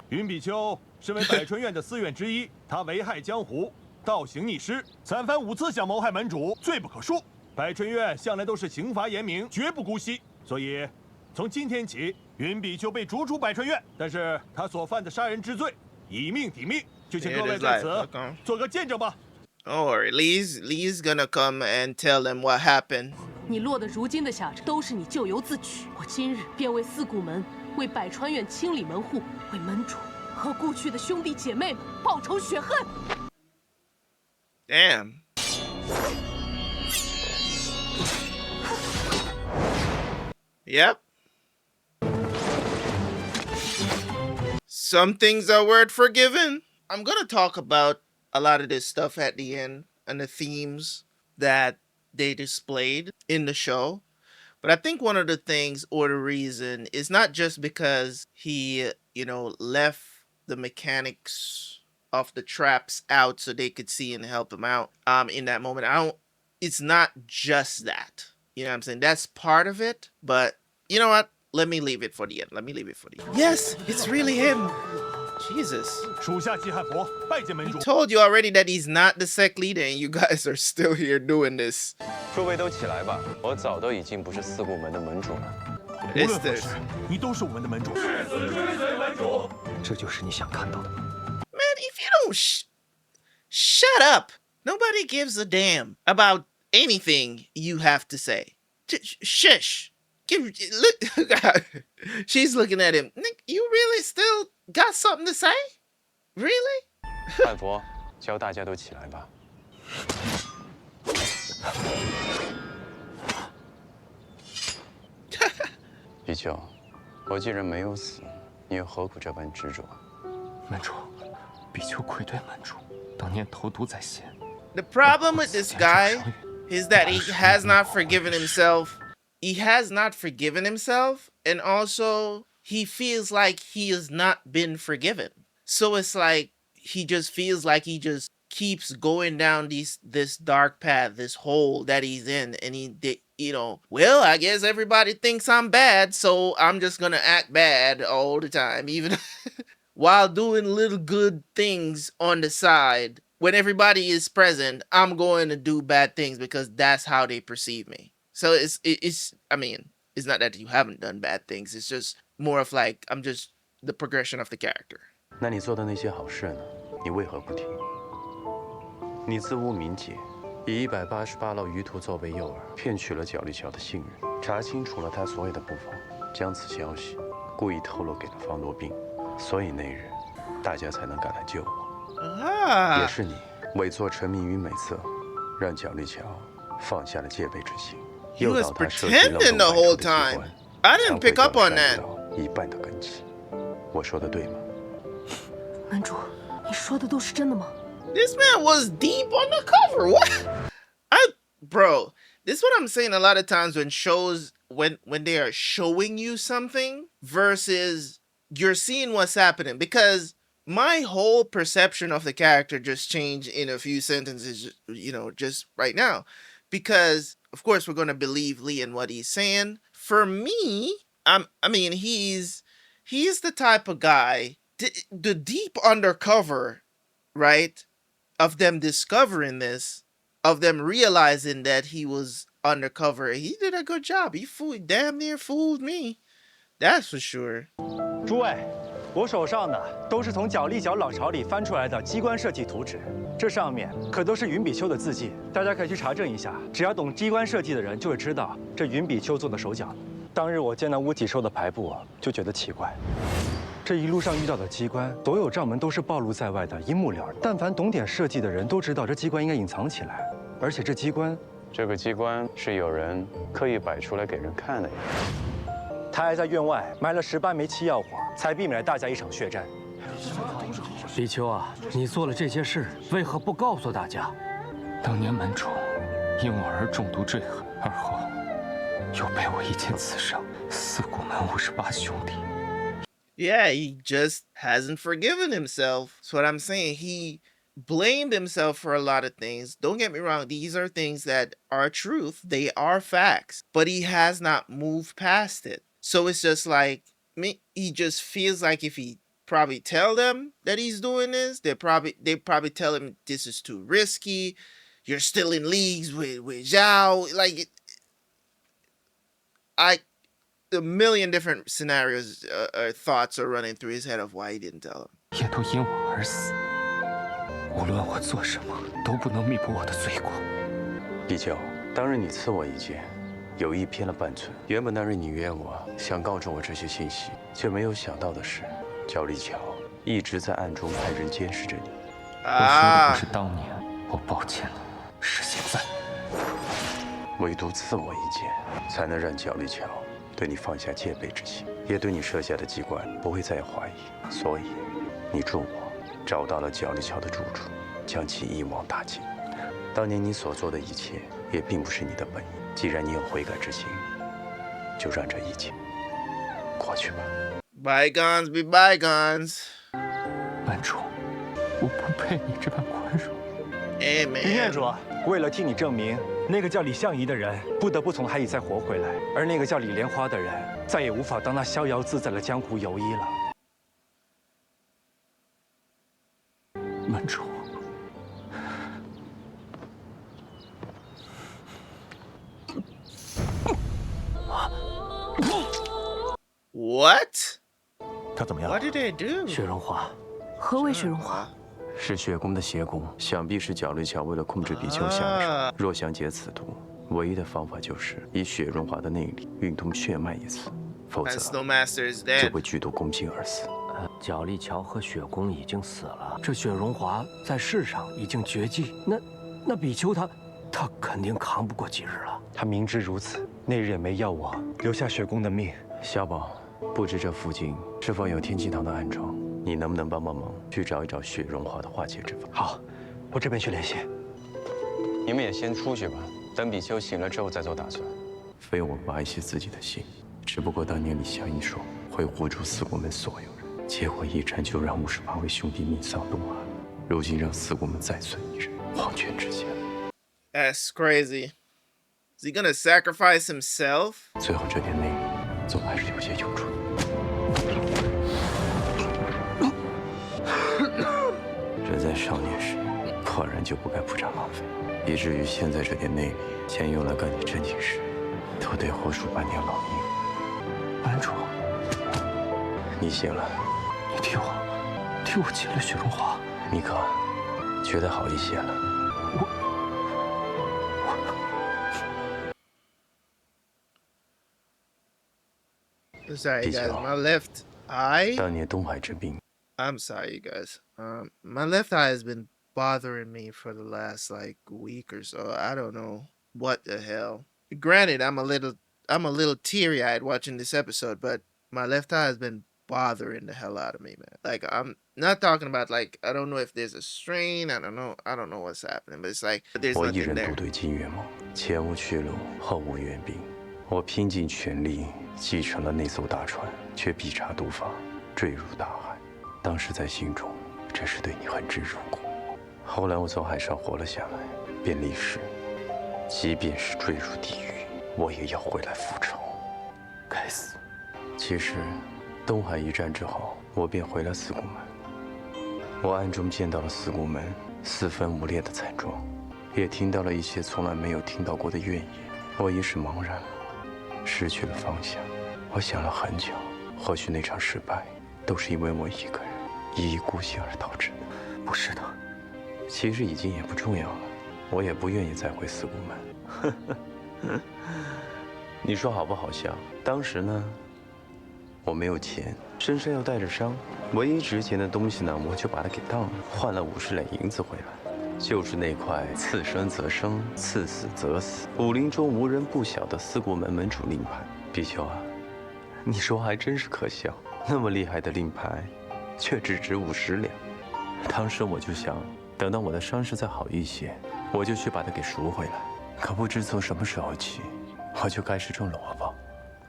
云比丘身为百川院的司院之一，他危害江湖，倒行逆施，三番5次想谋害门主，罪不可恕。百川院向来都是刑罚严明，绝不姑息，所以从今天起，云比丘被逐出百川院。但是他所犯的杀人之罪，以命抵命，就请各位在此做个见证吧。Don't worry, Lee's gonna come and tell them what happened. 你落得如今的下场，都是你咎由自取。我今日便为四谷门、为百川院清理门户，为门主和故去的兄弟姐妹们报仇雪恨。Damn. Yep. Some things are worth forgiving. I'm gonna talk about a lot of this stuff at the end and the themes that they displayed in the show. But I think one of the things or the reason is not just because he, left the mechanics of the traps out so they could see and help him out in that moment. It's not just that. You know what I'm saying? That's part of it. But you know what? Let me leave it for the end. Yes, it's really him. Jesus. He told you already that he's not the sect leader and you guys are still here doing this. 诸位都起来吧，我早都已经不是四顾门的门主了。无论何时，你都是我们的门主。这就是你想看到的。Man, if you don't shut up, nobody gives a damn about anything you have to say. Shush. Look, she's looking at him. Nick, you really still got something to say? Really? 汉佛，教大家都起来吧。比丘，我既然没有死，你又何苦这般执着？门主，比丘愧对门主，当年投毒在先。The problem with this guy is that he has not forgiven himself. He has not forgiven himself, and also he feels like he has not been forgiven. So it's like he just feels like he just keeps going down this dark path, this hole that he's in, and well, I guess everybody thinks I'm bad, so I'm just gonna act bad all the time, even while doing little good things on the side. When everybody is present, I'm going to do bad things because that's how they perceive me. So it's not that you haven't done bad things. It's just more of like I'm just the progression of the character. 那你做的那些好事呢？你为何不提？你自污名节，以188捞鱼徒作为诱饵，骗取了角力桥的信任，查清楚了他所有的步伐，将此消息故意透露给了方多病，所以那日大家才能赶来救我。也是你伪作沉迷于美色，让角力桥放下了戒备之心。 He was pretending the whole time. I didn't pick up on that. 一半的根基，我说的对吗？门主，你说的都是真的吗？ This man was deep on the cover. What? Bro, this is what I'm saying a lot of times when shows when they are showing you something versus you're seeing what's happening, because my whole perception of the character just changed in a few sentences, just right now. Because of course we're gonna believe Lee and what he's saying. For me, he's the type of guy, the deep undercover, right, of them discovering this, of them realizing that he was undercover. He did a good job. He damn near fooled me. That's for sure. 诸位，我手上的都是从角力角老巢里翻出来的机关设计图纸，这上面可都是云比丘的字迹，大家可以去查证一下。只要懂机关设计的人就会知道，这云比丘做的手脚。当日我见那巫体收的排布，就觉得奇怪。这一路上遇到的机关，所有帐门都是暴露在外的，一目了然。但凡懂点设计的人都知道，这机关应该隐藏起来，而且这个机关是有人刻意摆出来给人看的呀。他还在院外埋了18枚气药火，才避免了大家一场血战。比丘啊，你做了这些事，为何不告诉大家？当年门主因我而中毒坠河，而后又被我一剑刺伤，四顾门58兄弟。 Yeah, he just hasn't forgiven himself. That's what I'm saying. He blamed himself for a lot of things. Don't get me wrong. These are things that are truth. They are facts. But he has not moved past it. So it's just like, he just feels like if he probably tell them that he's doing this, they probably tell him this is too risky. You're still in leagues with Zhao. Like, a million different scenarios or thoughts are running through his head of why he didn't tell him. 也都因我而死。无论我做什么，都不能弥补我的罪过。比丘，当日你刺我一剑，有意偏了半寸。原本那日你约我，想告知我这些信息，却没有想到的是，角力桥一直在暗中派人监视着你。我说的不是当年，我抱歉了，是现在。唯独赐我一剑，才能让角力桥对你放下戒备之心，也对你设下的机关不会再有怀疑。所以，你助我找到了角力桥的住处，将其一网打尽。当年你所做的一切，也并不是你的本意。既然你有悔改之心，就让这一切过去吧。Bygones be bygones。门主，我不配你这般宽容。哎，林院主，为了替你证明，那个叫李相夷的人不得不从海里再活回来，而那个叫李莲花的人再也无法当那逍遥自在的江湖游医了。门主。 What？ 他怎么样 ？What did they do？ 雪绒花，何为雪绒花？是血宫的邪功，想必是角力桥为了控制比丘下的手。若想解此毒，唯一的方法就是以雪绒花的内力运通血脉一次，否则就会剧毒攻心而死。角力桥和雪宫已经死了，这雪绒花在世上已经绝迹。那比丘他肯定扛不过几日了。他明知如此，那日也没要我留下雪宫的命。小宝，不知这附近是否有天机堂的暗桩？你能不能帮忙去找一找雪绒花的化解之法？好，我这边去联系。你们也先出去吧，等比丘醒了之后再做打算。非我不爱惜自己的心，只不过当年李相夷说会护住四国门所有人，结果一战就让58位兄弟命丧东海，如今让四国门再存一人，黄泉之下。That's crazy. Is he gonna sacrifice himself? 最后这点内力，总还是有些用处。人在少年时，果然就不该铺张浪费，以至于现在这点内力，钱用来干点正经事，都得活数百年老命。班主，你醒了，你替我解了雪绒花。你可觉得好一些了？ Sorry, guys. My left eye. 当年东海之兵。 I'm sorry, you guys. My left eye has been bothering me for the last like week or so. I don't know what the hell. Granted, I'm a little teary-eyed watching this episode, but my left eye has been bothering the hell out of me, man. Like I'm not talking about like I don't know if there's a strain. I don't know what's happening, but it's like there's 我一 nothing 人 there. 独对金元梦，前无去路，后无援兵。我拼尽全力继承了那艘大船，却避差毒法，坠入大海。当时在心中，真是对你恨之入骨。后来我从海上活了下来，便立誓，即便是坠入地狱，我也要回来复仇。该死！其实，东海一战之后，我便回了四谷门。我暗中见到了四谷门四分五裂的惨状，也听到了一些从来没有听到过的怨言。我一时茫然了。 失去了方向，我想了很久，或许那场失败都是因为我一个人一意孤行而导致的。不是的，其实已经也不重要了，我也不愿意再回四谷门。你说好不好笑？当时呢，我没有钱，身上又带着伤，唯一值钱的东西呢，我就把它给当了，换了50两银子回来。 就是那块刺生则生，刺死则死，武林中无人不晓的四国门门主令牌。比丘啊，你说还真是可笑，那么厉害的令牌，却只值50两。当时我就想，等到我的伤势再好一些，我就去把它给赎回来。可不知从什么时候起，我就开始种萝卜。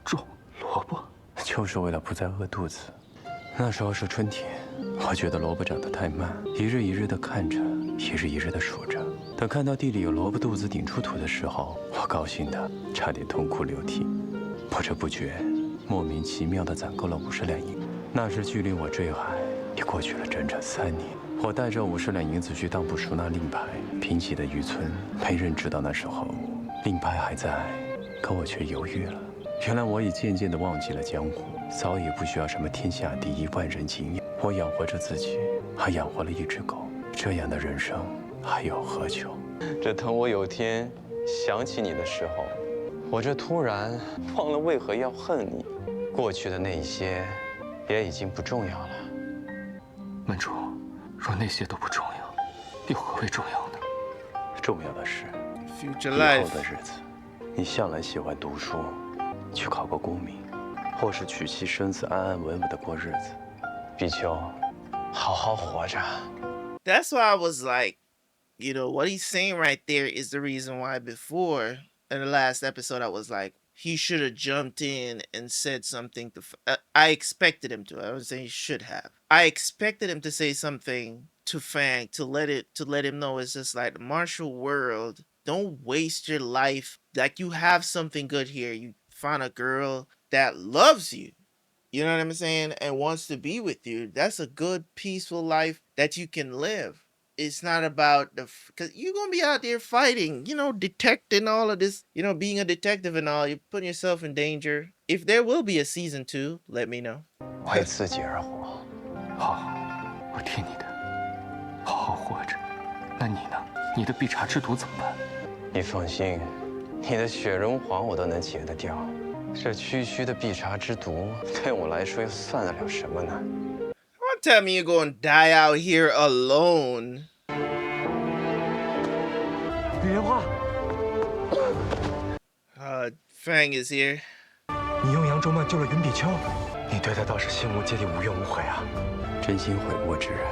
种萝卜，就是为了不再饿肚子。那时候是春天，我觉得萝卜长得太慢，一日一日的看着。 一日一日的数着，等看到地里有萝卜肚子顶出土的时候，我高兴的差点痛哭流涕。不知不觉，莫名其妙的攒够了50两银。那时距离我坠海也过去了整整3年。我带着50两银子去当铺赎那令牌，贫瘠的渔村，没人知道那时候令牌还在，可我却犹豫了。原来我已渐渐的忘记了江湖，早已不需要什么天下第一万人敬仰。我养活着自己，还养活了一只狗。 这样的人生还有何求？这等我有天想起你的时候，我这突然忘了为何要恨你。过去的那一些也已经不重要了。门主，若那些都不重要，又何为重要呢？重要的是， Future 以 life 后的日子，你向来喜欢读书，去考个功名，或是娶妻生子，安安稳稳的过日子。比丘，好好活着。 That's why I was like, you know, what he's saying right there is the reason why before in the last episode I was like, he should have jumped in and said something to. I expected him to. I was saying he should have. I expected him to say something to Fang to let him know it's just like the martial world. Don't waste your life. Like you have something good here. You found a girl that loves you. You know what I'm saying? And wants to be with you. That's a good, peaceful life that you can live. It's not about because you're going to be out there fighting, you know, detecting all of this, you know, being a detective and all. You're putting yourself in danger. If there will be a season 2, let me know. 为自己而活。好，我听你的，好好活着。那你呢？你的必查之毒怎么办？你放心，你的雪绒黄我都能解得掉。这区区的必查之毒，对我来说又算得了什么呢？ Don't tell me you're gonna die out here alone. 李莲花， Fang is here. 你用扬州慢救了云比丘，你对他倒是心无芥蒂、无怨无悔啊！真心悔过之人，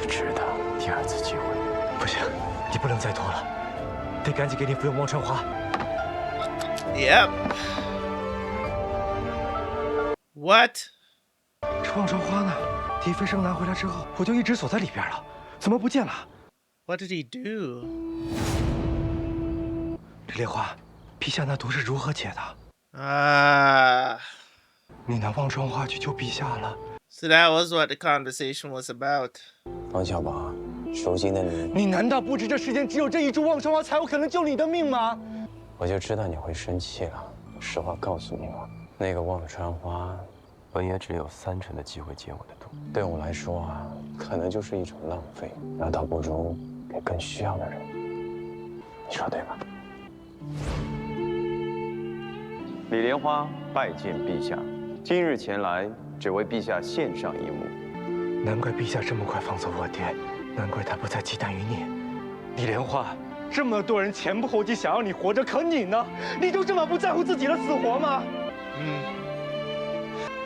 值得第二次机会。不行，你不能再拖了，得赶紧给你服用忘川花。Yep. What? 这忘川花呢？狄飞生拿回来之后，我就一直锁在里边了，怎么不见了 What did he do? 李莲花，陛下那毒是如何解的？ 你拿忘川花去救陛下了。So that was what the conversation was about. 方小宝，如今的你，你难道不知这世间只有这一株忘川花才有可能救你的命吗？我就知道你会生气了。实话告诉你吧，那个忘川花，我也只有30%的机会解我的毒。对我来说啊，可能就是一种浪费，那倒不如给更需要的人。你说对吧？ 李莲花拜见陛下，今日前来只为陛下献上一幕。难怪陛下这么快放走我爹，难怪他不再忌惮于你。李莲花，这么多人前仆后继想要你活着，可你呢？你就这么不在乎自己的死活吗？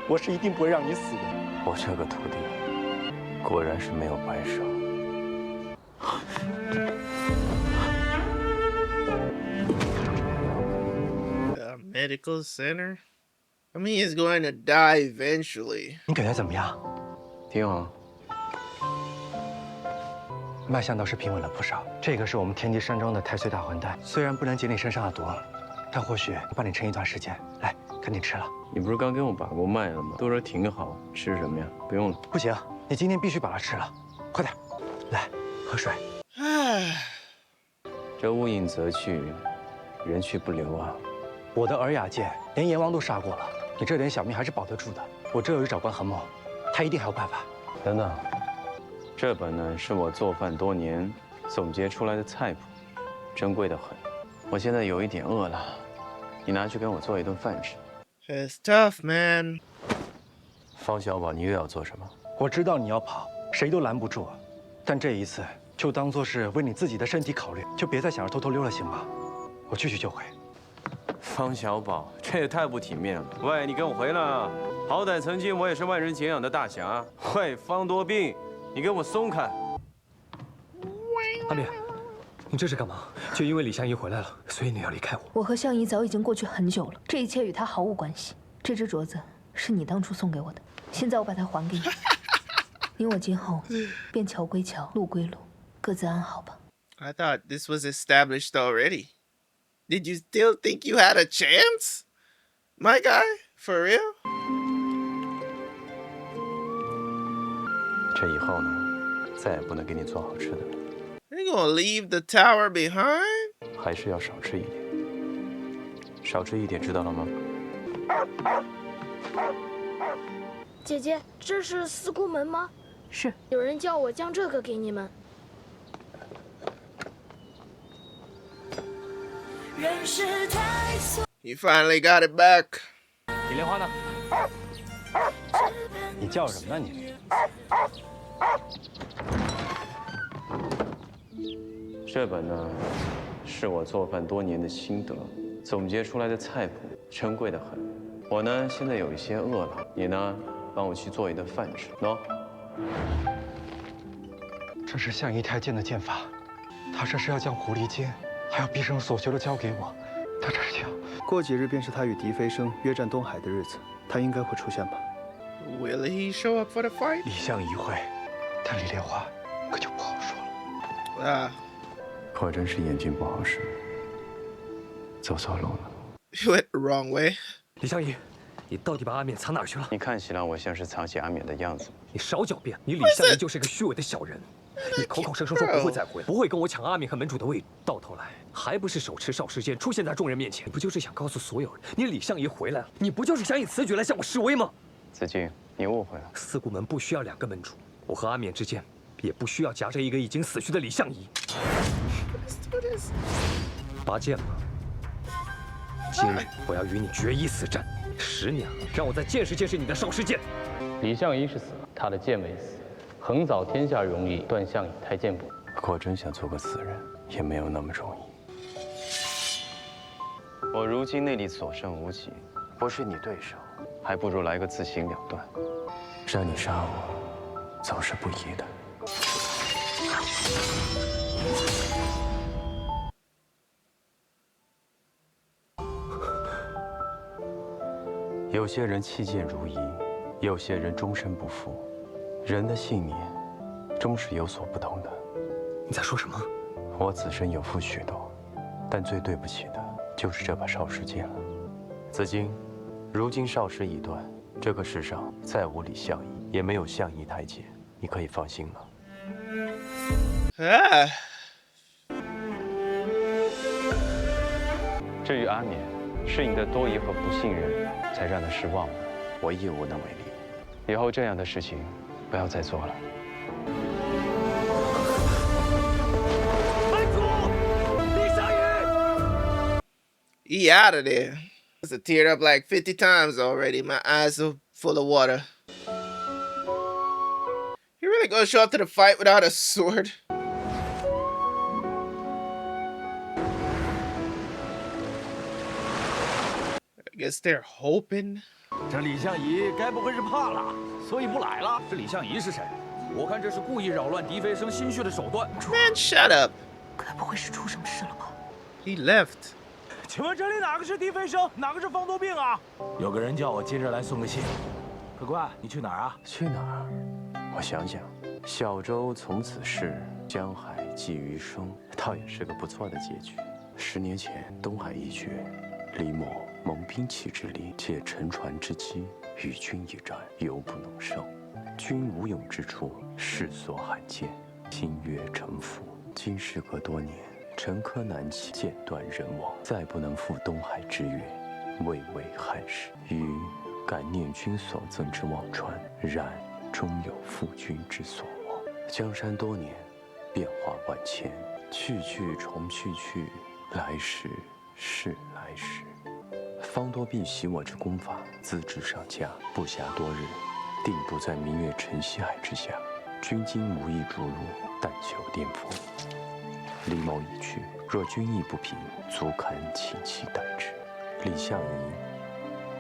我是一定不会让你死的。我这个徒弟果然是没有白受。 Medical center? I mean, he's going to die eventually. 你感觉怎么样？挺好。脉象倒是平稳了不少。这个是我们天机山庄的太岁大还丹，虽然不能解你身上的毒，但或许帮你撑一段时间。来，赶紧吃了。你不是刚给我把过脉了吗？都说挺好，吃什么呀？不用了。不行，你今天必须把它吃了。快点，来，喝水。这物应则去，人去不留啊。 我的尔雅剑连阎王都杀过了，你这点小命还是保得住的。我这有一长官何某，他一定还有办法。等等，这本呢是我做饭多年总结出来的菜谱，珍贵的很。我现在有一点饿了，你拿去给我做一顿饭吃。It's tough, man. 方小宝，你又要做什么？我知道你要跑，谁都拦不住，但这一次就当做是为你自己的身体考虑，就别再想着偷偷溜了，行吗？我去就回。 方小宝，这也太不体面了！喂，你跟我回来啊！好歹曾经我也是万人敬仰的大侠。喂，方多病，你给我松开！阿烈，你这是干嘛？就因为李相夷回来了，所以你要离开我？我和相夷早已经过去很久了，这一切与他毫无关系。这只镯子是你当初送给我的，现在我把它还给你。你我今后便桥归桥，路归路，各自安好吧。 I thought this was established already. Did you still think you had a chance? My guy? For real? 这以后呢，再也不能给你做好吃的了。 You gonna leave the tower behind? 还是要少吃一点，少吃一点，知道了吗？姐姐，这是四库门吗？是。有人叫我将这个给你们。 You finally got it back. 李莲花呢？你叫什么呢你？这本呢，是我做饭多年的心得总结出来的菜谱，珍贵的很。我呢，现在有一些饿了，你呢，帮我去做一顿饭吃。喏，这是相宜太监的剑法，他这是要将狐狸精，还有毕生所学都交给我。他这是要……过几日便是他与狄飞升约战东海的日子，他应该会出现吧 ？Will he show up for the fight？ 李相宜会，但李莲花可就不好说了。啊，果真是眼睛不好使，走错路了。You went the wrong way。李相宜，你到底把阿冕藏哪儿去了？你看起来我像是藏起阿冕的样子。你少狡辩，你李相宜就是个虚伪的小人。你口口声声说不会再回来，不会跟我抢阿冕和门主的位置，到头来还不是手持少时间出现在众人面前？你不就是想告诉所有人，你李相宜回来了？你不就是想以此举来向我示威吗？子敬，你误会了。四顾门不需要2个门主，我和阿冕之间也不需要夹着一个已经死去的李相宜。拔剑吧！今日我要与你决一死战。10年了，让我再见识见识你的少时剑。李相宜是死了，他的剑没死。横扫天下容易，断项羽太监不。果真想做个死人，也没有那么容易。我如今内力所剩无几，不是你对手，还不如来个自行了断。让你杀我，总是不易的。有些人弃剑如泥，有些人终身不复。人的信念，终是有所不同的。你在说什么？我此生有负许多，但最对不起的就是这把少时剑了。子敬，如今少时已断，这个世上再无李相宜，也没有相宜太监，你可以放心了。至于阿冕，是你的多疑和不信任，才让他失望了。我亦无能为力。以后这样的事情不要再做了。门主，李相宜 He out of there. I teared up like 50 times already. My eyes are full of water. You really gonna show up to the fight without a sword? I guess they're hoping. 这李相宜该不会是怕了，所以不来了？这李相宜是谁？我看这是故意扰乱狄飞升心绪的手段。Man, shut up. 该不会是出什么事了吧 He left. 请问这里哪个是狄飞升，哪个是方多病啊？有个人叫我今日来送个信。客官，你去哪儿啊？去哪儿？我想想，小舟从此逝，江海寄余生，倒也是个不错的结局。10年前，东海一决，李某蒙兵器之力，借沉船之机，与君一战，犹不能胜。君无勇之处，世所罕见，心悦诚服。今时隔多年，沉疴难起，剑断人亡，再不能赴东海之约，未为汉室。余感念君所赠之忘川，然终有负君之所望。江山多年，变化万千，去去重去去，来时是来时。方多病习我之功法，资质上佳，不暇多日，定不在明月沉西海之下。君今无意逐入，但求颠覆。李某已去，若君意不平，足堪请期待之。李相宜，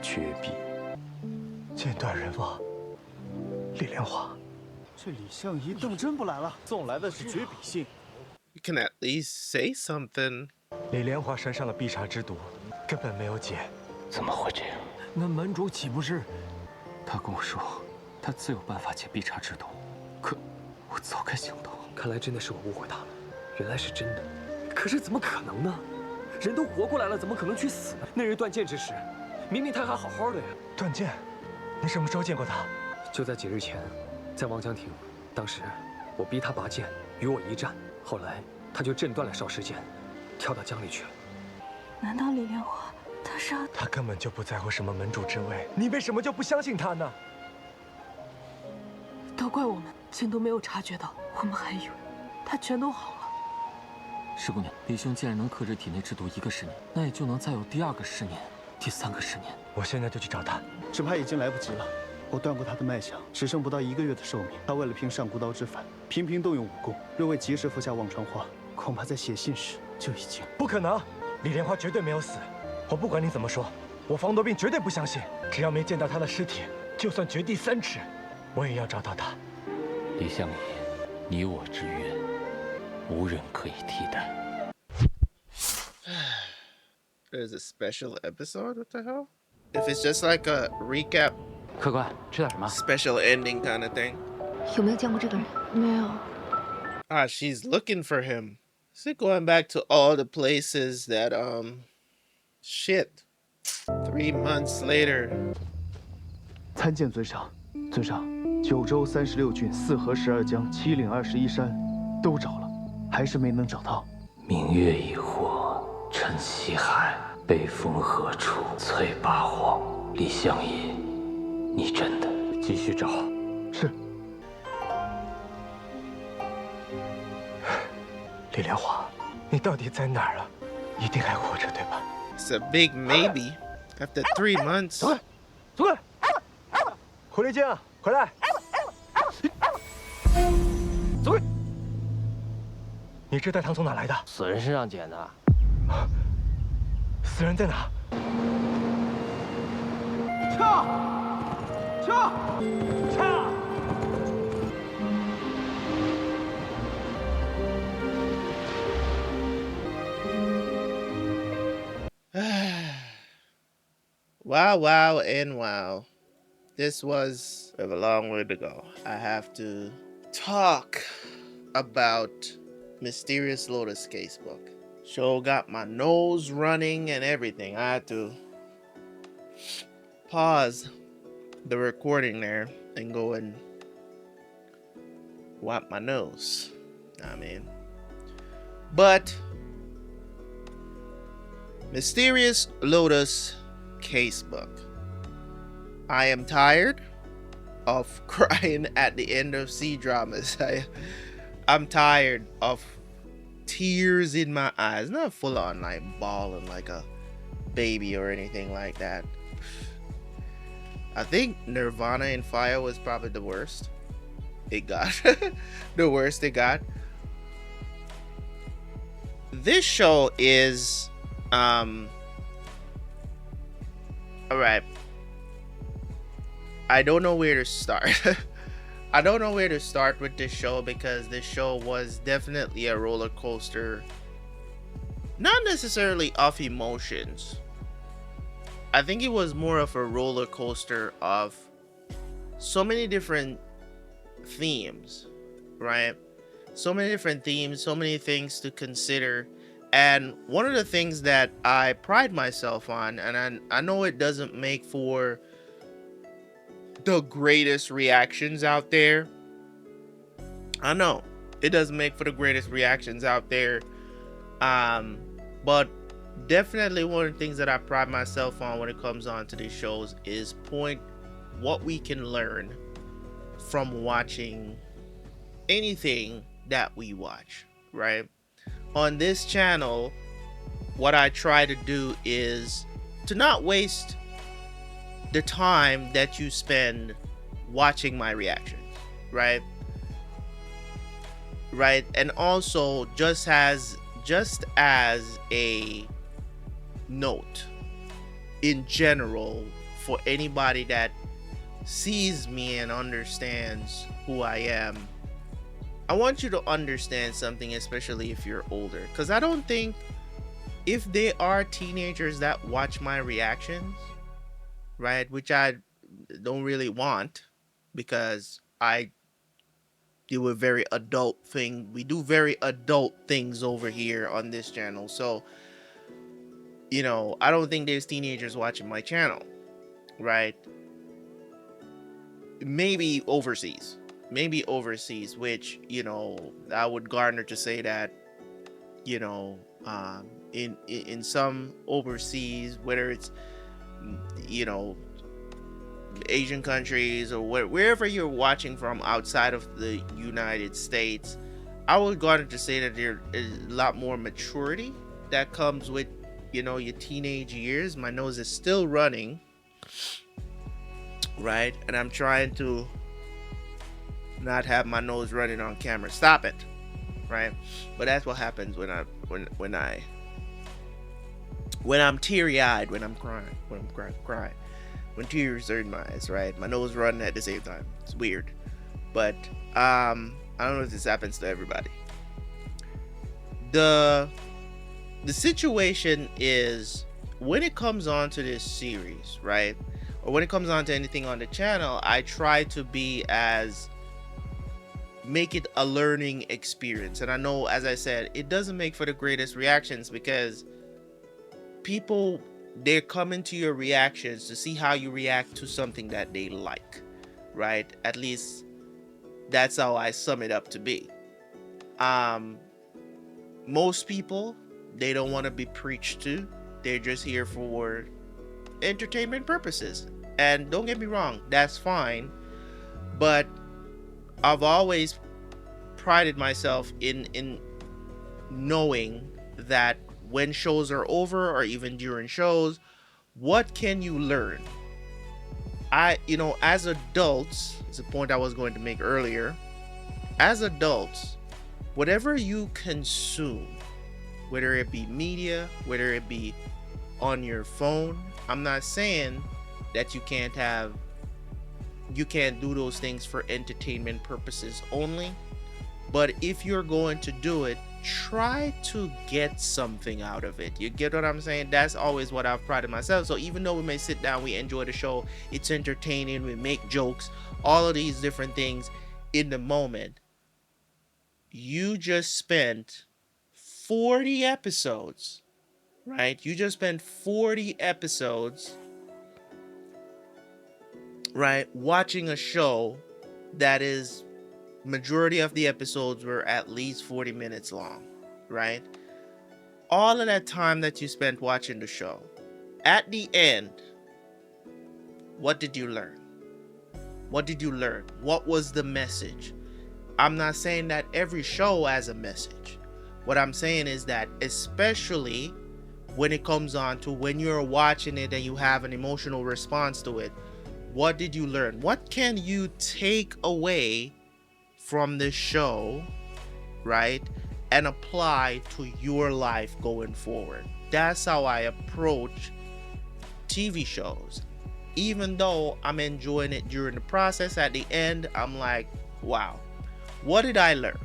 绝笔。剑断人亡，李莲花。这李相宜当真不来了，送来的是绝笔信。You can at least say something. 李莲花身上的碧茶之毒根本没有解，怎么会这样？那门主岂不是？他跟我说，他自有办法解碧茶之毒，可我早该想到。看来真的是我误会他了，原来是真的。可是怎么可能呢？人都活过来了，怎么可能去死呢？那日断剑之时，明明他还好好的呀。断剑？你什么时候见过他？就在几日前，在望江亭。当时我逼他拔剑，与我一战，后来他就震断了少时剑，跳到江里去了。难道李莲花他是要……他根本就不在乎什么门主之位，你为什么就不相信他呢？都怪我们，竟都没有察觉到，我们还以为他全都好了。石姑娘，李兄既然能克制体内之毒1个10年，那也就能再有第2个10年，第3个10年。我现在就去找他，只怕已经来不及了。我断过他的脉象，只剩不到1个月的寿命。他为了拼上古刀之反，频频动用武功，若未及时服下忘川花，恐怕在写信时就已经……不可能，李莲花绝对没有死。我不管你怎么说，我方多斌绝对不相信。只要没见到他的尸体，就算掘地3尺，我也要找到他。李相夷，你我之约，无人可以替代。There's a special episode? What the hell? If it's just like a recap, 客官，吃点什么 special ending kind of thing. 有没有见过这个人？没有。Ah, she's looking for him. Is it going back to all the places that shit. 3 months later. 参见尊上，尊上，9州36郡4河12江7岭21山都找了，还是没能找到。明月已豁，沉西海，北风何处催八荒。李相夷，你真的继续找？是。李莲花，你到底在哪儿啊？一定还活着，对吧？ It's a big maybe. After 3 months. 走开，走开！狐狸精，回来！走开！你这袋糖从哪来的？死人身上捡的。死人在哪？撤！撤！撤！ Wow, wow, and wow. This was a long way to go. I have to talk about Mysterious Lotus Casebook. Show got my nose running and everything. I had to pause the recording there and go and wipe my nose. I mean, but Mysterious Lotus Casebook. I am tired of crying at the end of C-dramas. I'm tired of tears in my eyes. Not full on like bawling like a baby or anything like that. I think Nirvana in Fire was probably the worst it got. The worst it got. This show is alright. I don't know where to start. I don't know where to start with this show because this show was definitely a roller coaster. Not necessarily of emotions. I think it was more of a roller coaster of so many different themes, right? So many different themes, so many things to consider. And one of the things that I pride myself on, and I know it doesn't make for the greatest reactions out there. I know it doesn't make for the greatest reactions out there. But definitely one of the things that I pride myself on when it comes on to these shows is what we can learn from watching anything that we watch, right? On this channel, what I try to do is to not waste the time that you spend watching my reactions, right? Right, and also just as a note in general for anybody that sees me and understands who I am, I want you to understand something, especially if you're older, because I don't think if they are teenagers that watch my reactions, right, which I don't really want because I do a very adult thing. We do very adult things over here on this channel. So, you know, I don't think there's teenagers watching my channel, right? Maybe overseas, which, you know, I would garner to say that, you know, in some overseas, whether it's, you know, Asian countries or wherever you're watching from outside of the United States, I would garner to say that there is a lot more maturity that comes with, you know, your teenage years. My nose is still running, right? And I'm trying to not have my nose running on camera. Stop it. right? But that's what happens when I'm teary-eyed, when I'm crying, when tears are in my eyes, right? My nose running at the same time. It's weird. But I don't know if this happens to everybody. The situation is, when it comes on to this series, right? Or when it comes on to anything on the channel, I try to make it a learning experience. And I know, as I said, it doesn't make for the greatest reactions, because people, they're coming to your reactions to see how you react to something that they like, right? At least that's how I sum it up to be. Most people, they don't want to be preached to. They're just here for entertainment purposes. And don't get me wrong, that's fine. But I've always prided myself in knowing that when shows are over, or even during shows, what can you learn? As adults, it's a point I was going to make earlier. As adults, whatever you consume, whether it be media, whether it be on your phone, I'm not saying that you can't do those things for entertainment purposes only. But if you're going to do it, try to get something out of it. You get what I'm saying? That's always what I've prided myself. So even though we may sit down, we enjoy the show, it's entertaining, we make jokes, all of these different things in the moment, you just spent 40 episodes, right? You just spent 40 episodes, right, watching a show that is, majority of the episodes were at least 40 minutes long, right? All of that time that you spent watching the show, at the end, what did you learn? What did you learn? What was the message? I'm not saying that every show has a message. What I'm saying is that, especially when it comes on to when you're watching it and you have an emotional response to it, what did you learn? What can you take away from this show, right, and apply to your life going forward? That's how I approach TV shows. Even though I'm enjoying it during the process, at the end, I'm like, wow, what did I learn?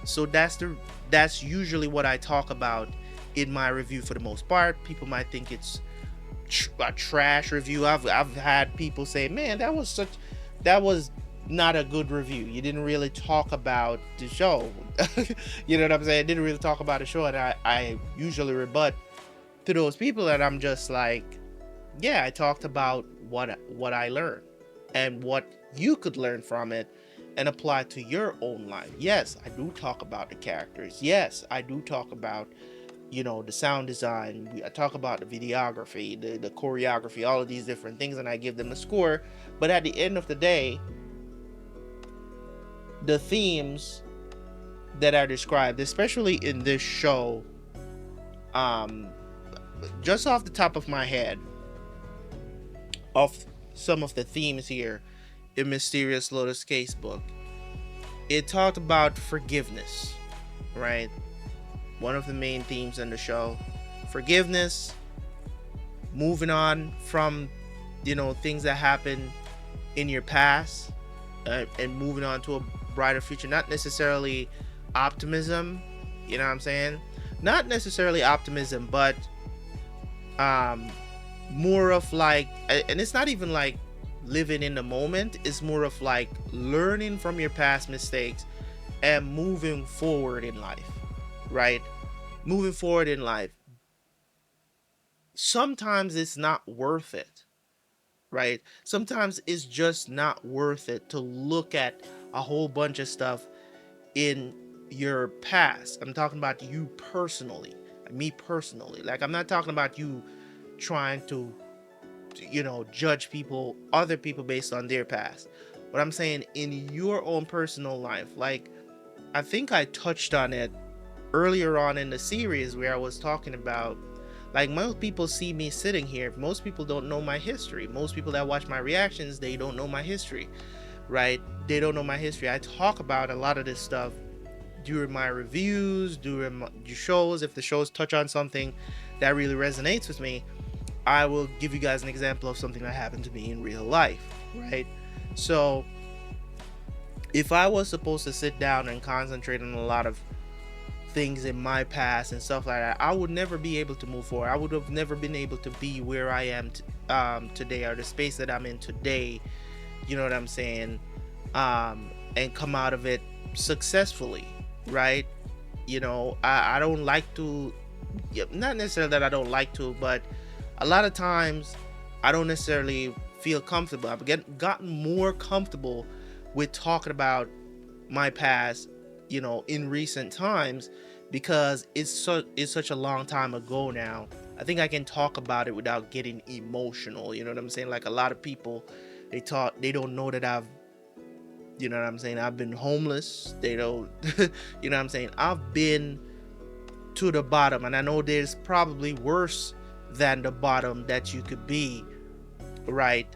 So that's usually what I talk about in my review for the most part. People might think it's a trash review. I've had people say, man, that was not a good review. You didn't really talk about the show. You know what I'm saying? Didn't really talk about the show. And I usually rebut to those people, and I'm just like, yeah, I talked about what I learned and what you could learn from it and apply to your own life. Yes, I do talk about the characters. Yes, I do talk about, the sound design. I talk about the videography, the choreography, all of these different things, and I give them a score. But at the end of the day, the themes that are described, especially in this show, just off the top of my head, of some of the themes here in Mysterious Lotus Casebook, it talked about forgiveness, right? One of the main themes in the show, forgiveness, moving on from, things that happened in your past, and moving on to a brighter future. Not necessarily optimism, you know what I'm saying? Not necessarily optimism, but more of like, and it's not even like living in the moment, it's more of like learning from your past mistakes and moving forward in life, right? Moving forward in life. Sometimes it's not worth it, right? Sometimes it's just not worth it to look at a whole bunch of stuff in your past. I'm talking about you personally, me personally. Like, I'm not talking about you trying to, judge other people based on their past. But I'm saying in your own personal life, like, I think I touched on it earlier on in the series where I was talking about, like, most people see me sitting here. Most people don't know my history. Most people that watch my reactions, they don't know my history, right? They don't know my history. I talk about a lot of this stuff during my reviews, during the shows, if the shows touch on something that really resonates with me, I will give you guys an example of something that happened to me in real life, right? So if I was supposed to sit down and concentrate on a lot of things in my past and stuff like that, I would never be able to move forward. I would have never been able to be where I am today, or the space that I'm in today, you know what I'm saying, and come out of it successfully, right? You know, I don't like to, not necessarily that I don't like to, but a lot of times I don't necessarily feel comfortable. I've gotten more comfortable with talking about my past, you know, in recent times, because it's such a long time ago now. I think I can talk about it without getting emotional, you know what I'm saying? Like, a lot of people, they don't know that I've, you know what I'm saying, I've been homeless. They don't you know what I'm saying, I've been to the bottom, and I know there's probably worse than the bottom that you could be, right?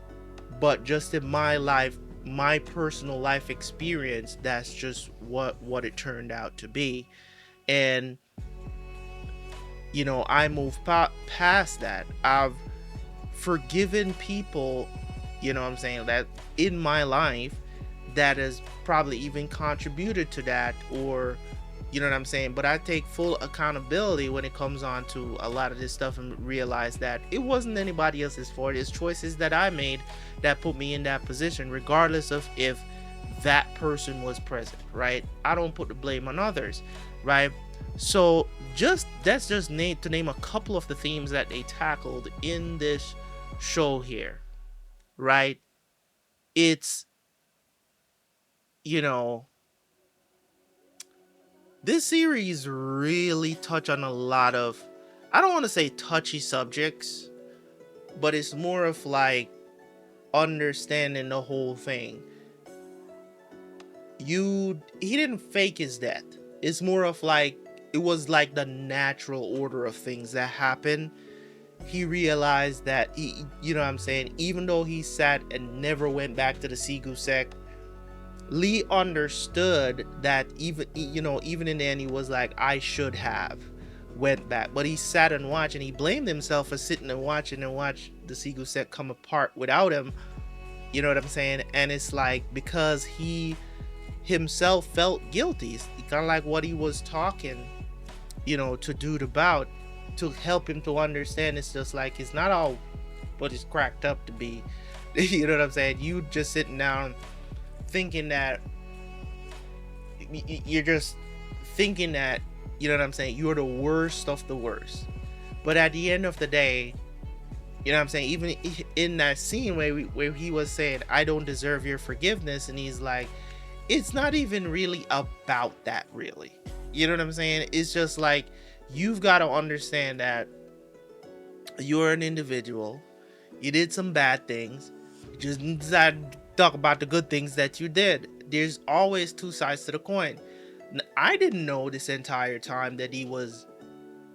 But just in my life, my personal life experience, that's just what it turned out to be. And you know, I moved past that. I've forgiven people, you know what I'm saying, that in my life that has probably even contributed to that, or you know what I'm saying, but I take full accountability when it comes on to a lot of this stuff, and realize that it wasn't anybody else's fault. It's choices that I made that put me in that position, regardless of if that person was present, right? I don't put the blame on others, right? So that's just to name a couple of the themes that they tackled in this show here, right? It's, you know, this series really touch on a lot of, I don't want to say touchy subjects, but it's more of like understanding the whole thing. He didn't fake his death. It's more of like, it was like the natural order of things that happened. He realized that you know what I'm saying, even though he sat and never went back to the Sigusek, Lee understood that even in the end, he was like, I should have went back. But he sat and watched, and he blamed himself for sitting and watching the Sigusek come apart without him. You know what I'm saying? And it's like, because he himself felt guilty. It's kind of like what he was talking, you know, to Dude about, to help him to understand. It's just like, it's not all what it's cracked up to be. You know what I'm saying? You just sitting down thinking that you're just thinking that, you know what I'm saying, you're the worst of the worst. But at the end of the day, you know what I'm saying, even in that scene where he was saying, I don't deserve your forgiveness, and he's like, it's not even really about that, really. You know what I'm saying? It's just like, you've got to understand that you're an individual. You did some bad things. You just decided to talk about the good things that you did. There's always two sides to the coin. I didn't know this entire time that he was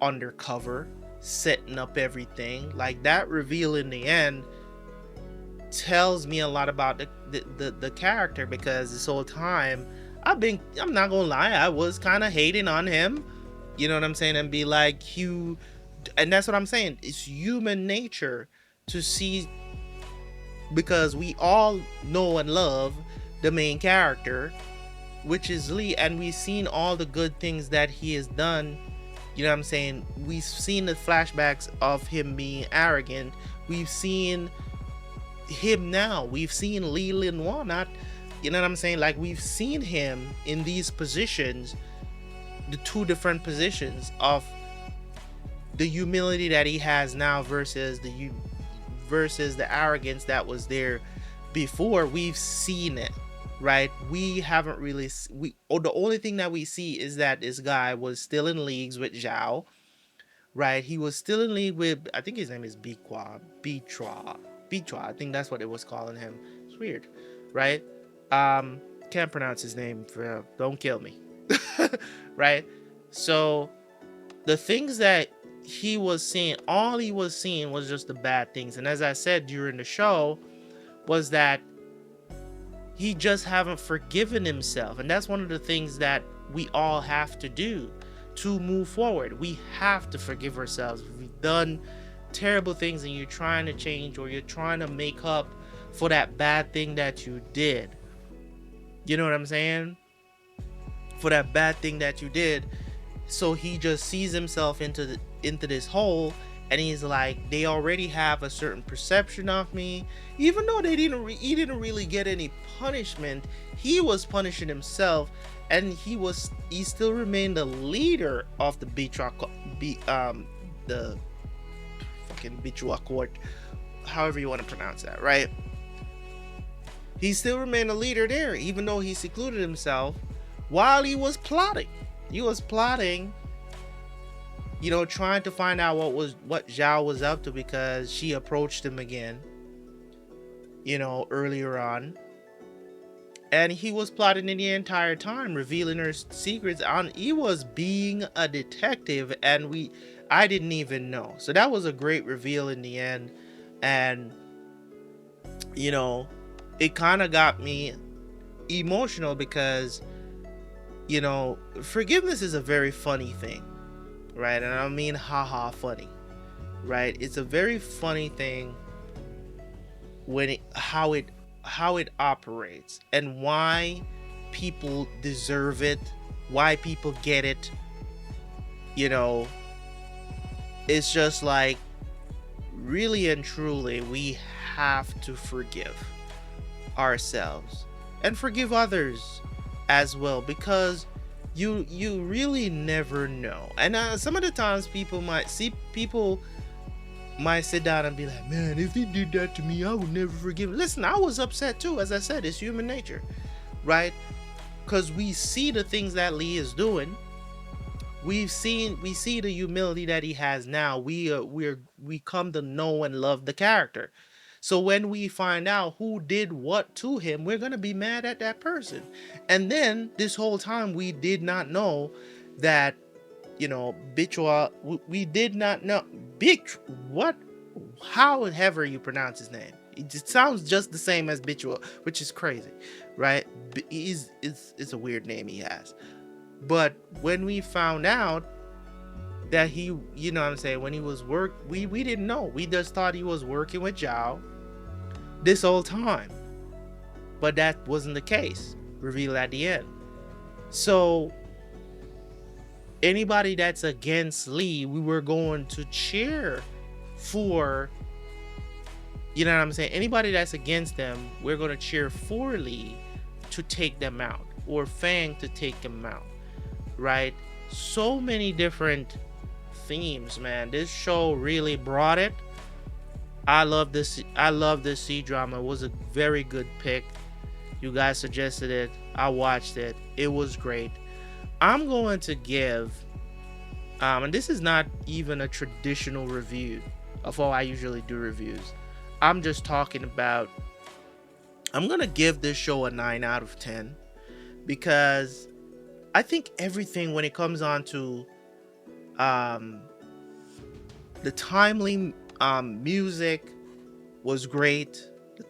undercover, setting up everything. Like, that reveal in the end tells me a lot about the character, because this whole time I'm not gonna lie, I was kind of hating on him, you know what I'm saying, and be like, and that's what I'm saying, it's human nature to see, because we all know and love the main character, which is Lee, and we've seen all the good things that he has done. You know what I'm saying? We've seen the flashbacks of him being arrogant. We've seen him now. We've seen Lee Lin-Hua, not, you know what I'm saying? Like, we've seen him in these positions, the two different positions of the humility that he has now versus the arrogance that was there before. We've seen it, right? We haven't really, the only thing that we see is that this guy was still in leagues with Zhao, right? He was still in league with, I think his name is Bitra, I think that's what it was calling him. It's weird, right? Can't pronounce his name, don't kill me. Right? So the things that he was seeing, all he was seeing was just the bad things. And as I said during the show, was that he just haven't forgiven himself. And that's one of the things that we all have to do to move forward. We have to forgive ourselves. If we've done terrible things and you're trying to change, or you're trying to make up for that bad thing that you did. You know what I'm saying? For that bad thing that you did. So he just sees himself into this hole, and he's like, they already have a certain perception of me. Even though he didn't really get any punishment, he was punishing himself, and he still remained the leader of the the fucking Bichua court, however you want to pronounce that, right? He still remained a leader there, even though he secluded himself while he was plotting. He was plotting, you know, trying to find out what Zhao was up to, because she approached him again, you know, earlier on. And he was plotting the entire time, revealing her secrets. He was being a detective, and I didn't even know. So that was a great reveal in the end. And, you know, it kind of got me emotional because, you know, forgiveness is a very funny thing, right? And I don't mean haha funny, right? It's a very funny thing when how it operates, and why people deserve it, why people get it. You know, it's just like, really and truly, we have to forgive ourselves and forgive others as well, because you really never know. And some of the times people might sit down and be like, man, if he did that to me, I would never forgive him. Listen, I was upset too. As I said, it's human nature, right? Because we see the things that Lee is doing. We see the humility that he has now. We come to know and love the character. So when we find out who did what to him, we're gonna be mad at that person. And then this whole time we did not know that, you know, Bichua, we did not know however you pronounce his name. It just sounds just the same as Bichua, which is crazy, right? It's a weird name he has. But when we found out that he, you know what I'm saying, when he was we didn't know. We just thought he was working with Zhao this whole time. But that wasn't the case. Revealed at the end. So anybody that's against Lee, we were going to cheer for, you know what I'm saying? Anybody that's against them, we're going to cheer for Lee to take them out, or Fang to take them out, right? So many different themes, man. This show really brought it. I love this C-drama. It was a very good pick. You guys suggested it. I watched it. It was great. I'm going to give, and this is not even a traditional review of how I usually do reviews. I'm just talking about, I'm going to give this show a 9 out of 10, because I think everything, when it comes on to the timely music was great. The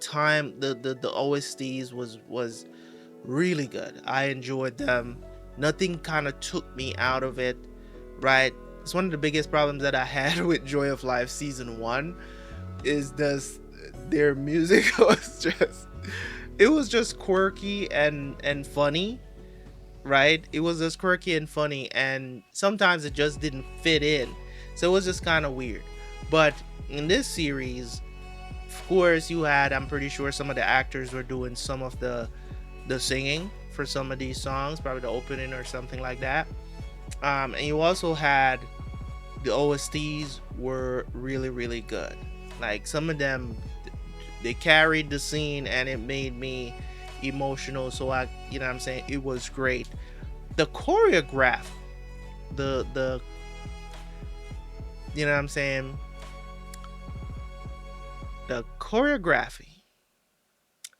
OSTs was really good. I enjoyed them. Nothing kind of took me out of it, right? It's one of the biggest problems that I had with Joy of Life season 1 is their music was just quirky and funny, right? It was just quirky and funny, and sometimes it just didn't fit in. So it was just kind of weird. But in this series, of course, you had, I'm pretty sure some of the actors were doing some of the singing for some of these songs, probably the opening or something like that. And you also had the OSTs were really, really good. Like, some of them, they carried the scene and it made me emotional. So you know what I'm saying, it was great. The choreograph, the you know what I'm saying, the choreography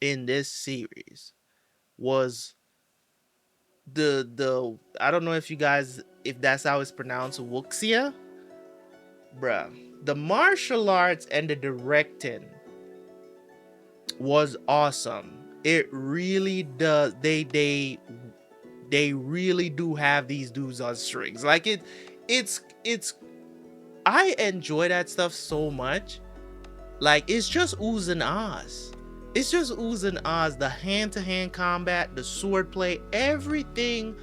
in this series was the I don't know if that's how it's pronounced, wuxia, bruh. The martial arts and the directing was awesome. It really does. They they really do have these dudes on strings. Like it's I enjoy that stuff so much. Like, it's just oohs and ahs. It's just oohs and ahs. The hand-to-hand combat, the swordplay, everything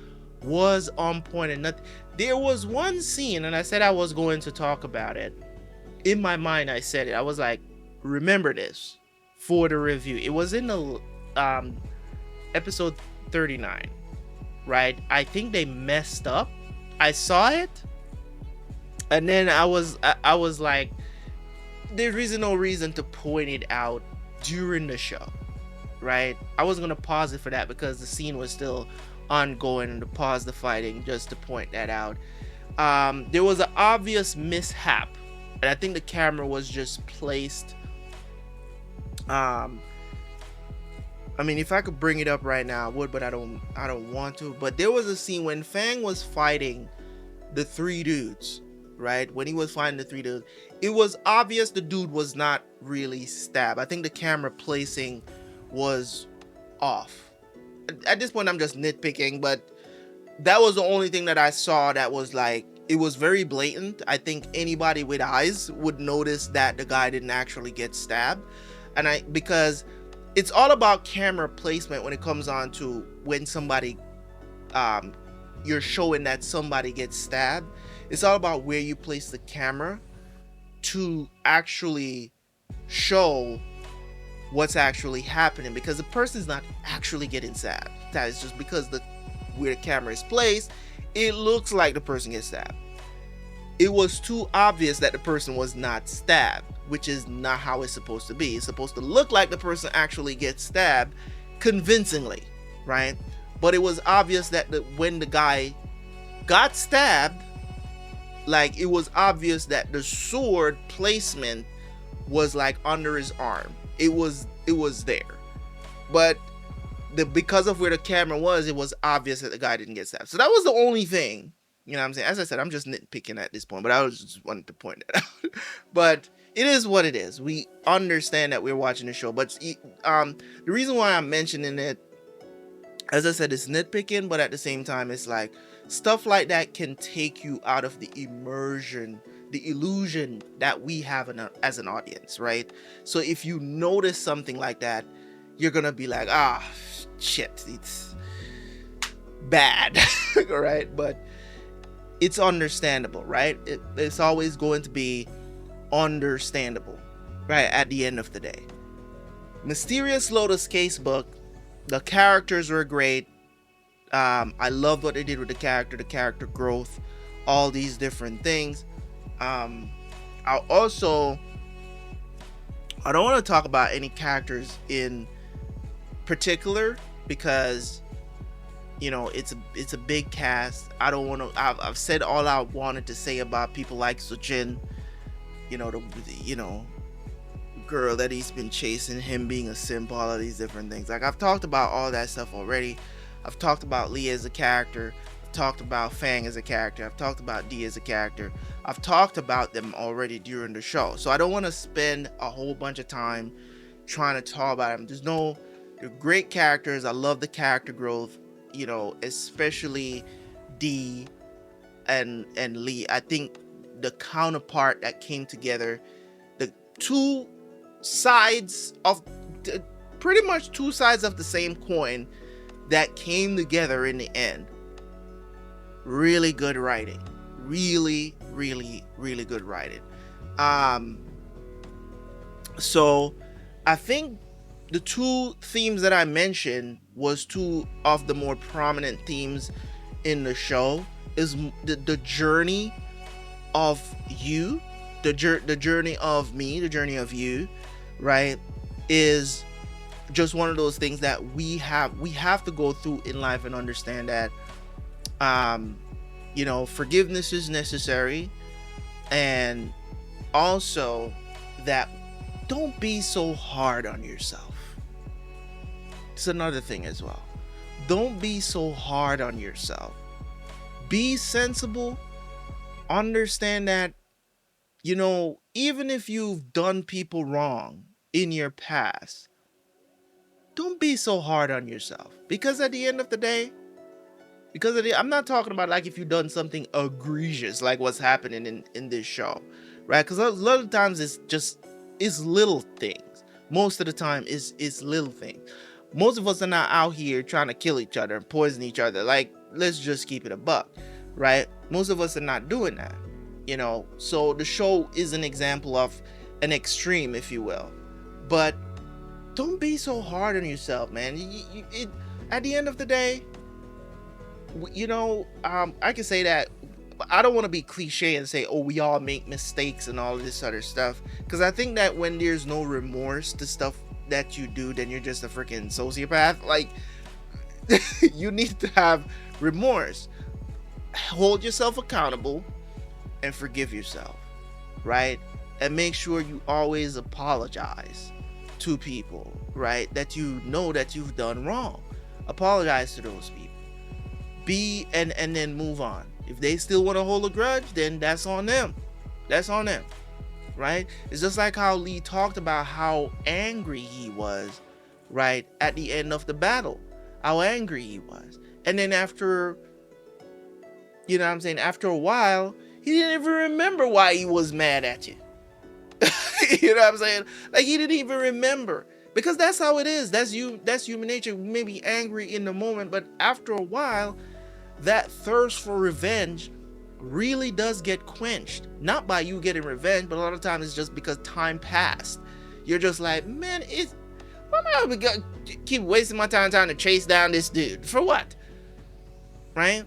was on point. And nothing. There was one scene, and I said I was going to talk about it. In my mind, I said it. I was like, remember this for the review. It was in the episode 39, right? I think they messed up. I saw it, and then I was like, there's no reason to point it out during the show, right? I wasn't gonna pause it for that because the scene was still ongoing, and to pause the fighting just to point that out. There was an obvious mishap, and I think the camera was just placed. I mean, if I could bring it up right now, I would, but I don't want to. But there was a scene when Fang was fighting the three dudes, right? When he was fighting the three dudes, it was obvious the dude was not really stabbed. I think the camera placing was off. At this point, I'm just nitpicking, but that was the only thing that I saw that was like, it was very blatant. I think anybody with eyes would notice that the guy didn't actually get stabbed. And because it's all about camera placement when it comes on to when somebody, you're showing that somebody gets stabbed. It's all about where you place the camera to actually show what's actually happening, because the person's not actually getting stabbed. That is just because where the camera is placed, it looks like the person gets stabbed. It was too obvious that the person was not stabbed, which is not how it's supposed to be. It's supposed to look like the person actually gets stabbed convincingly, right? But it was obvious that when the guy got stabbed, like, it was obvious that the sword placement was like under his arm. It was there, but because of where the camera was, it was obvious that the guy didn't get stabbed. So that was the only thing, you know what I'm saying? As I said, I'm just nitpicking at this point, but I was just wanting to point that out. But it is what it is. We understand that we're watching the show, but the reason why I'm mentioning it, as I said, it's nitpicking, but at the same time, it's like stuff like that can take you out of the immersion, the illusion that we have as an audience, right? So if you notice something like that, you're gonna be like, shit, it's bad, right? But it's understandable, right? It's always going to be understandable, right? At the end of the day. Mysterious Lotus Casebook, the characters were great. I loved what they did with the character growth, all these different things. I don't want to talk about any characters in particular because, you know, it's a big cast. I don't want to. I've said all I wanted to say about people like Sojin. You know, the girl that he's been chasing, him being a simp, all of these different things. Like, I've talked about all that stuff already. I've talked about Lee as a character. I've talked about Fang as a character. I've talked about Dee as a character. I've talked about them already during the show. So I don't want to spend a whole bunch of time trying to talk about them. They're great characters. I love the character growth, you know, especially Dee and Lee. I think the counterpart that came together, the two sides of pretty much two sides of the same coin that came together in the end. Really good writing. Really good writing. So I think the two themes that I mentioned was two of the more prominent themes in the show. Is the journey of you, the journey of me, the journey of you, right? Is just one of those things that we have to go through in life and understand that you know, forgiveness is necessary, and also that don't be so hard on yourself. It's another thing as well. Don't be so hard on yourself. Be sensible. Understand that, you know, even if you've done people wrong in your past, don't be so hard on yourself, because at the end of the day, Because of I'm not talking about like if you've done something egregious like what's happening in this show, right? Because a lot of times it's little things. Most of the time it's little things. Most of us are not out here trying to kill each other and poison each other. Like, let's just keep it a buck, right? Most of us are not doing that, you know. So the show is an example of an extreme, if you will. But don't be so hard on yourself, man. At the end of the day, you know, I can say that. I don't want to be cliche and say, oh, we all make mistakes and all of this other stuff. Because I think that when there's no remorse to stuff that you do, then you're just a freaking sociopath. Like, you need to have remorse. Hold yourself accountable and forgive yourself, right? And make sure you always apologize to people, right? That you know that you've done wrong. Apologize to those people. And then move on. If they still want to hold a grudge, then that's on them. That's on them, right? It's just like how Lee talked about how angry he was, right, at the end of the battle. How angry he was. And then after, you know what I'm saying, after a while, he didn't even remember why he was mad at you. You know what I'm saying? Like, he didn't even remember. Because that's how it is. That's human nature. We may be angry in the moment, but after a while, that thirst for revenge really does get quenched. Not by you getting revenge, but a lot of times it's just because time passed. You're just like, man, why am I keep wasting my time trying to chase down this dude? For what? Right?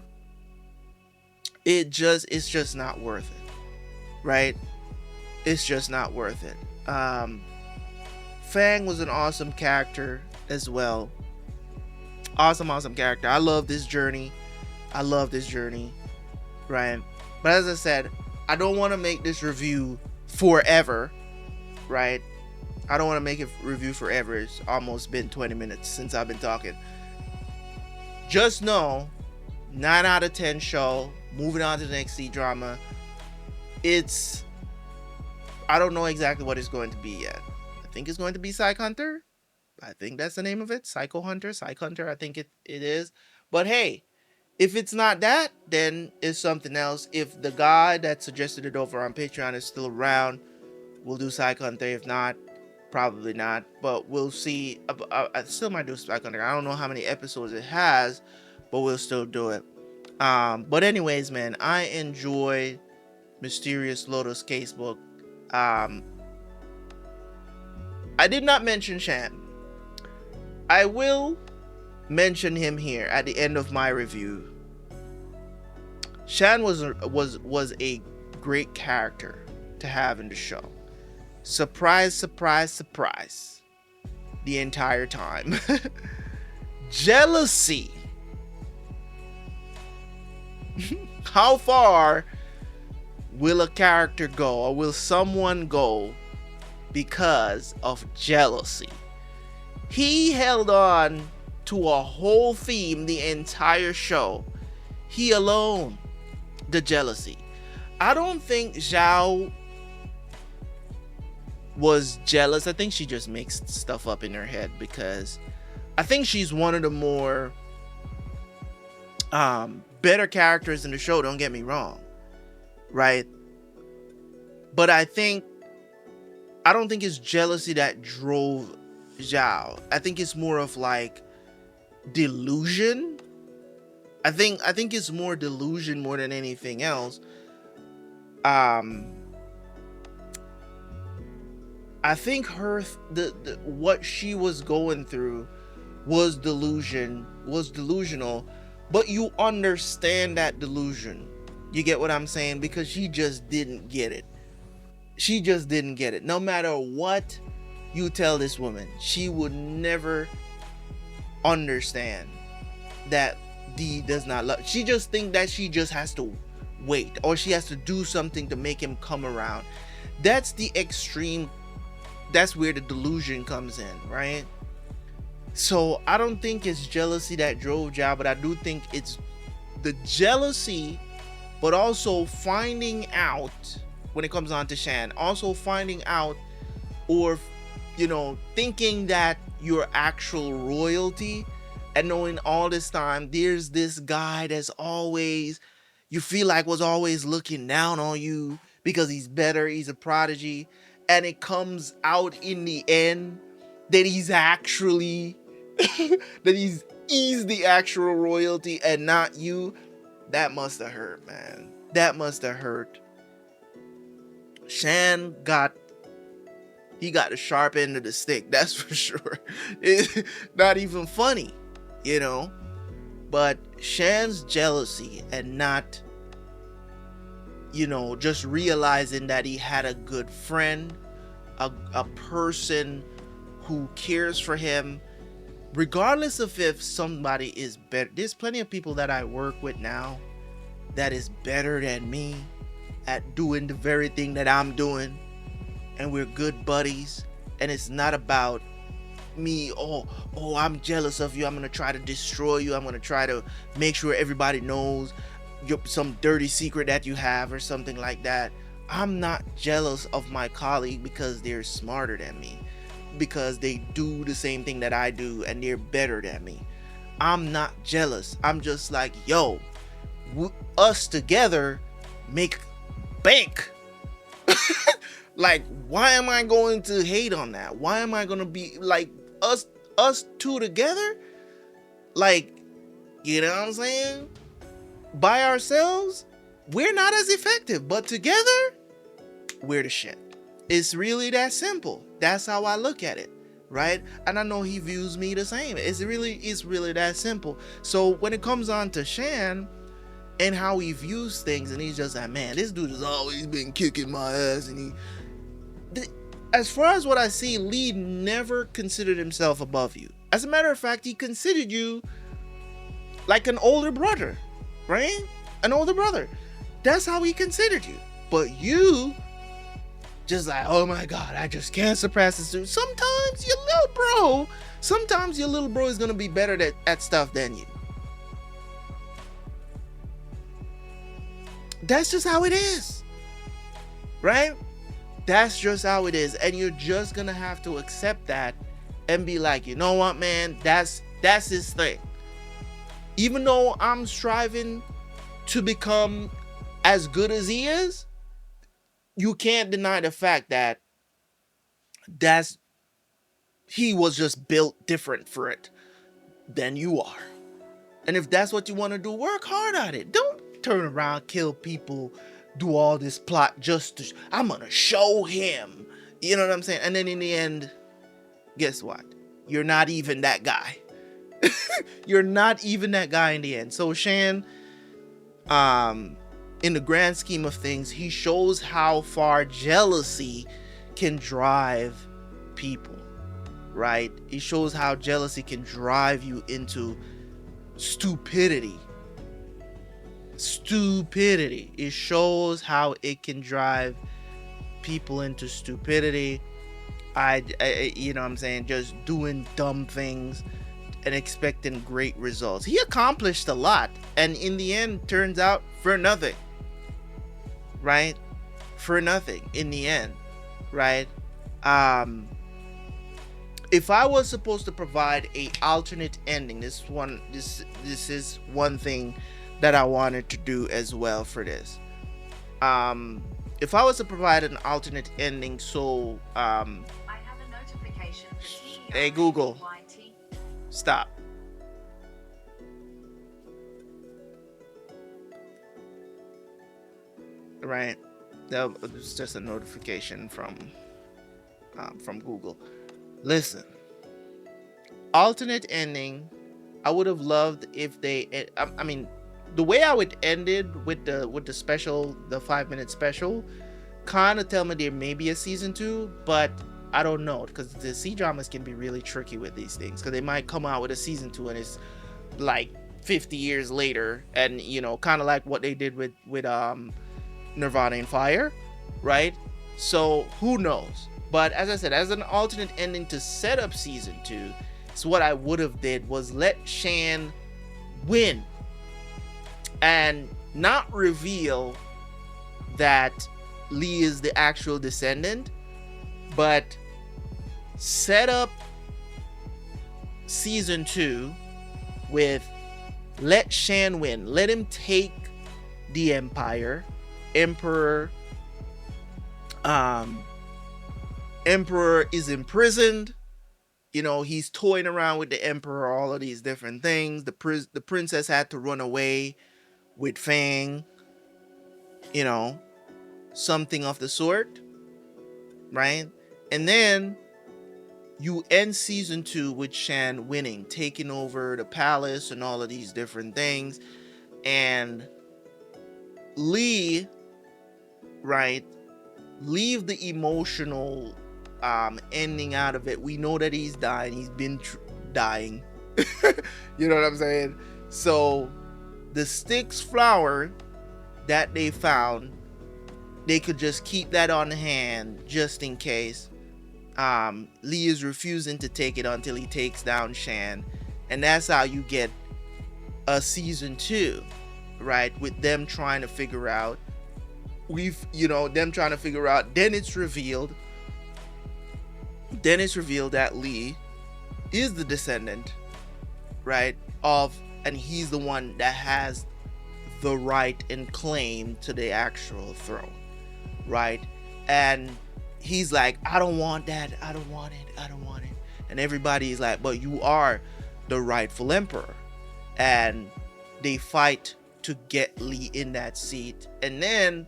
It's just not worth it. Right? It's just not worth it. Fang was an awesome character as well. Awesome character. I love this journey. Right? But as I said, I don't want to make this review forever, right? I don't want to make it review forever. It's almost been 20 minutes since I've been talking. Just know, 9 out of 10 show. Moving on to the next C-drama. I don't know exactly what it's going to be yet. I think it's going to be Psych Hunter. I think that's the name of it. Psych Hunter, I think it is. But hey, if it's not that, then it's something else. If the guy that suggested it over on Patreon is still around, we'll do Psych Hunter. If not, probably not. But we'll see. I still might do Psych Hunter. I don't know how many episodes it has, but we'll still do it. But anyways, man, I enjoy Mysterious Lotus Casebook. I did not mention Shan. I will mention him here at the end of my review. Shan was a great character to have in the show. Surprise, surprise, surprise. The entire time. Jealousy. How far will a character go, or will someone go because of jealousy? He held on to a whole theme the entire show. He alone. The jealousy. I don't think Zhao was jealous. I think she just makes stuff up in her head, because I think she's one of the more better characters in the show, don't get me wrong, right? But I don't think it's jealousy that drove Zhao. I think it's more of like delusion. I think it's more delusion more than anything else. I think what she was going through was delusional, but you understand that delusion. You get what I'm saying? Because she just didn't get it. She just didn't get it. No matter what you tell this woman, she would never understand that D does not love. She just think that she just has to wait, or she has to do something to make him come around. That's the extreme. That's where the delusion comes in, right? So I don't think it's jealousy that drove Zhao, but I do think it's the jealousy, but also finding out when it comes on to Shan, also finding out, or thinking that your actual royalty And knowing all this time, there's this guy that's always, you feel like was always looking down on you because he's better, he's a prodigy. And it comes out in the end that he's actually, that he's the actual royalty and not you. That must have hurt, man. That must have hurt. Shan got the sharp end of the stick, that's for sure. It's not even funny, you know. But Shan's jealousy and not, you know, just realizing that he had a good friend, a person who cares for him, regardless of if somebody is better. There's plenty of people that I work with now that is better than me at doing the very thing that I'm doing, and we're good buddies. And it's not about me, oh, I'm jealous of you, I'm gonna try to destroy you, I'm gonna try to make sure everybody knows some dirty secret that you have or something like that. I'm not jealous of my colleague because they're smarter than me, because they do the same thing that I do and they're better than me. I'm not jealous. I'm just like, yo, us together make bank. Like, why am I going to hate on that? Why am I going to be like, us two together? Like, you know what I'm saying? By ourselves, we're not as effective, but together, we're the shit. It's really that simple. That's how I look at it, right? And I know he views me the same. It's really that simple. So when it comes on to Shan and how he views things, and he's just like, man, this dude has always been kicking my ass, and as far as what I see, Lee never considered himself above you. As a matter of fact, he considered you like an older brother, right? An older brother. That's how he considered you. But you just like, oh my God, I just can't surpass this dude. Sometimes your little bro is gonna be better at stuff than you. That's just how it is, right? That's just how it is. And you're just gonna have to accept that and be like, you know what, man, that's his thing. Even though I'm striving to become as good as he is, you can't deny the fact that he was just built different for it than you are. And if that's what you want to do, work hard at it. Don't turn around, kill people, do all this plot just to, I'm gonna show him. You know what I'm saying? And then in the end, guess what? You're not even that guy. You're not even that guy in the end. So Shan, in the grand scheme of things, he shows how far jealousy can drive people, right? He shows how jealousy can drive you into stupidity. It shows how it can drive people into stupidity. You know what I'm saying, just doing dumb things and expecting great results. He accomplished a lot, and in the end turns out for nothing, right? For nothing in the end, right? If I was supposed to provide a alternate ending, this is one thing that I wanted to do as well for this. If I was to provide an alternate ending, so I have a notification. Hey Google, stop. Right, that was just a notification from Google. Listen, alternate ending, I would have loved if they, I mean, the way I would end it with the special, the 5-minute special, kind of tell me there may be a season 2, but I don't know, because the C-dramas can be really tricky with these things, because they might come out with a season 2 and it's like 50 years later, and you know, kind of like what they did with Nirvana and Fire, right? So who knows? But as I said, as an alternate ending to set up season 2, so what I would have did was let Shan win and not reveal that Lee is the actual descendant, but set up season 2 with let Shan win. Let him take the empire. Emperor is imprisoned. You know, he's toying around with the emperor, all of these different things. The princess had to run away with Fang. You know, something of the sort, right? And then you end season 2 with Shan winning, taking over the palace and all of these different things. And Lee, right, leave the emotional ending out of it. We know that he's dying. He's been dying. You know what I'm saying? So the Styx flower that they found, they could just keep that on hand just in case. Lee is refusing to take it until he takes down Shan, and that's how you get a season 2, right? With them trying to figure out, them trying to figure out. Then it's revealed that Lee is the descendant, right? And he's the one that has the right and claim to the actual throne, right? And he's like, I don't want that. I don't want it. I don't want it. And everybody's like, but you are the rightful emperor. And they fight to get Lee in that seat. And then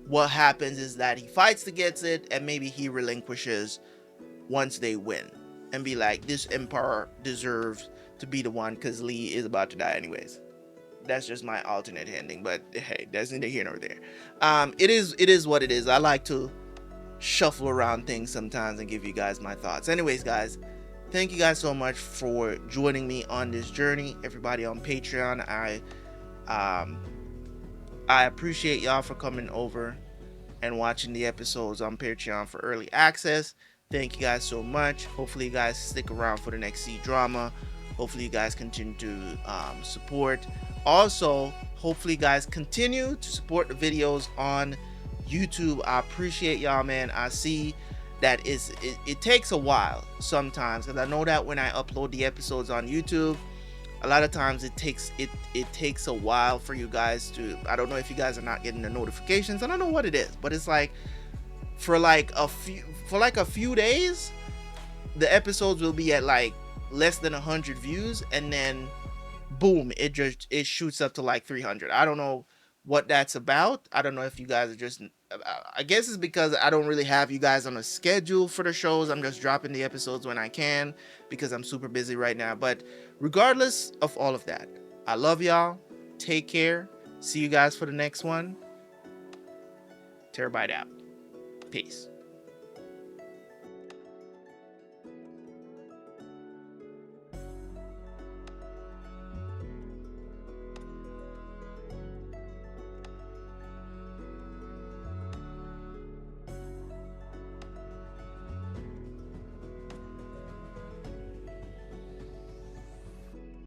what happens is that he fights to get it, and maybe he relinquishes once they win and be like, this emperor deserves to be the one because Lee is about to die anyways. That's just my alternate ending, but hey, that's neither here nor there. It is what it is. I like to shuffle around things sometimes and give you guys my thoughts. Anyways, guys, thank you guys so much for joining me on this journey. Everybody on Patreon, I appreciate y'all for coming over and watching the episodes on Patreon for early access. Thank you guys so much. Hopefully you guys stick around for the next C-drama. Hopefully you guys continue to support. Also, hopefully you guys continue to support the videos on YouTube. I appreciate y'all, man. I see that it takes a while sometimes, because I know that when I upload the episodes on YouTube, a lot of times it takes a while for you guys to, I don't know if you guys are not getting the notifications. I don't know what it is, but it's like for a few days the episodes will be at like less than 100 views, and then boom, it shoots up to like 300. I don't know what that's about. I don't know if you guys are just, I guess it's because I don't really have you guys on a schedule for the shows. I'm just dropping the episodes when I can because I'm super busy right now. But regardless of all of that, I love y'all. Take care. See you guys for the next one. Terabyt out. Peace.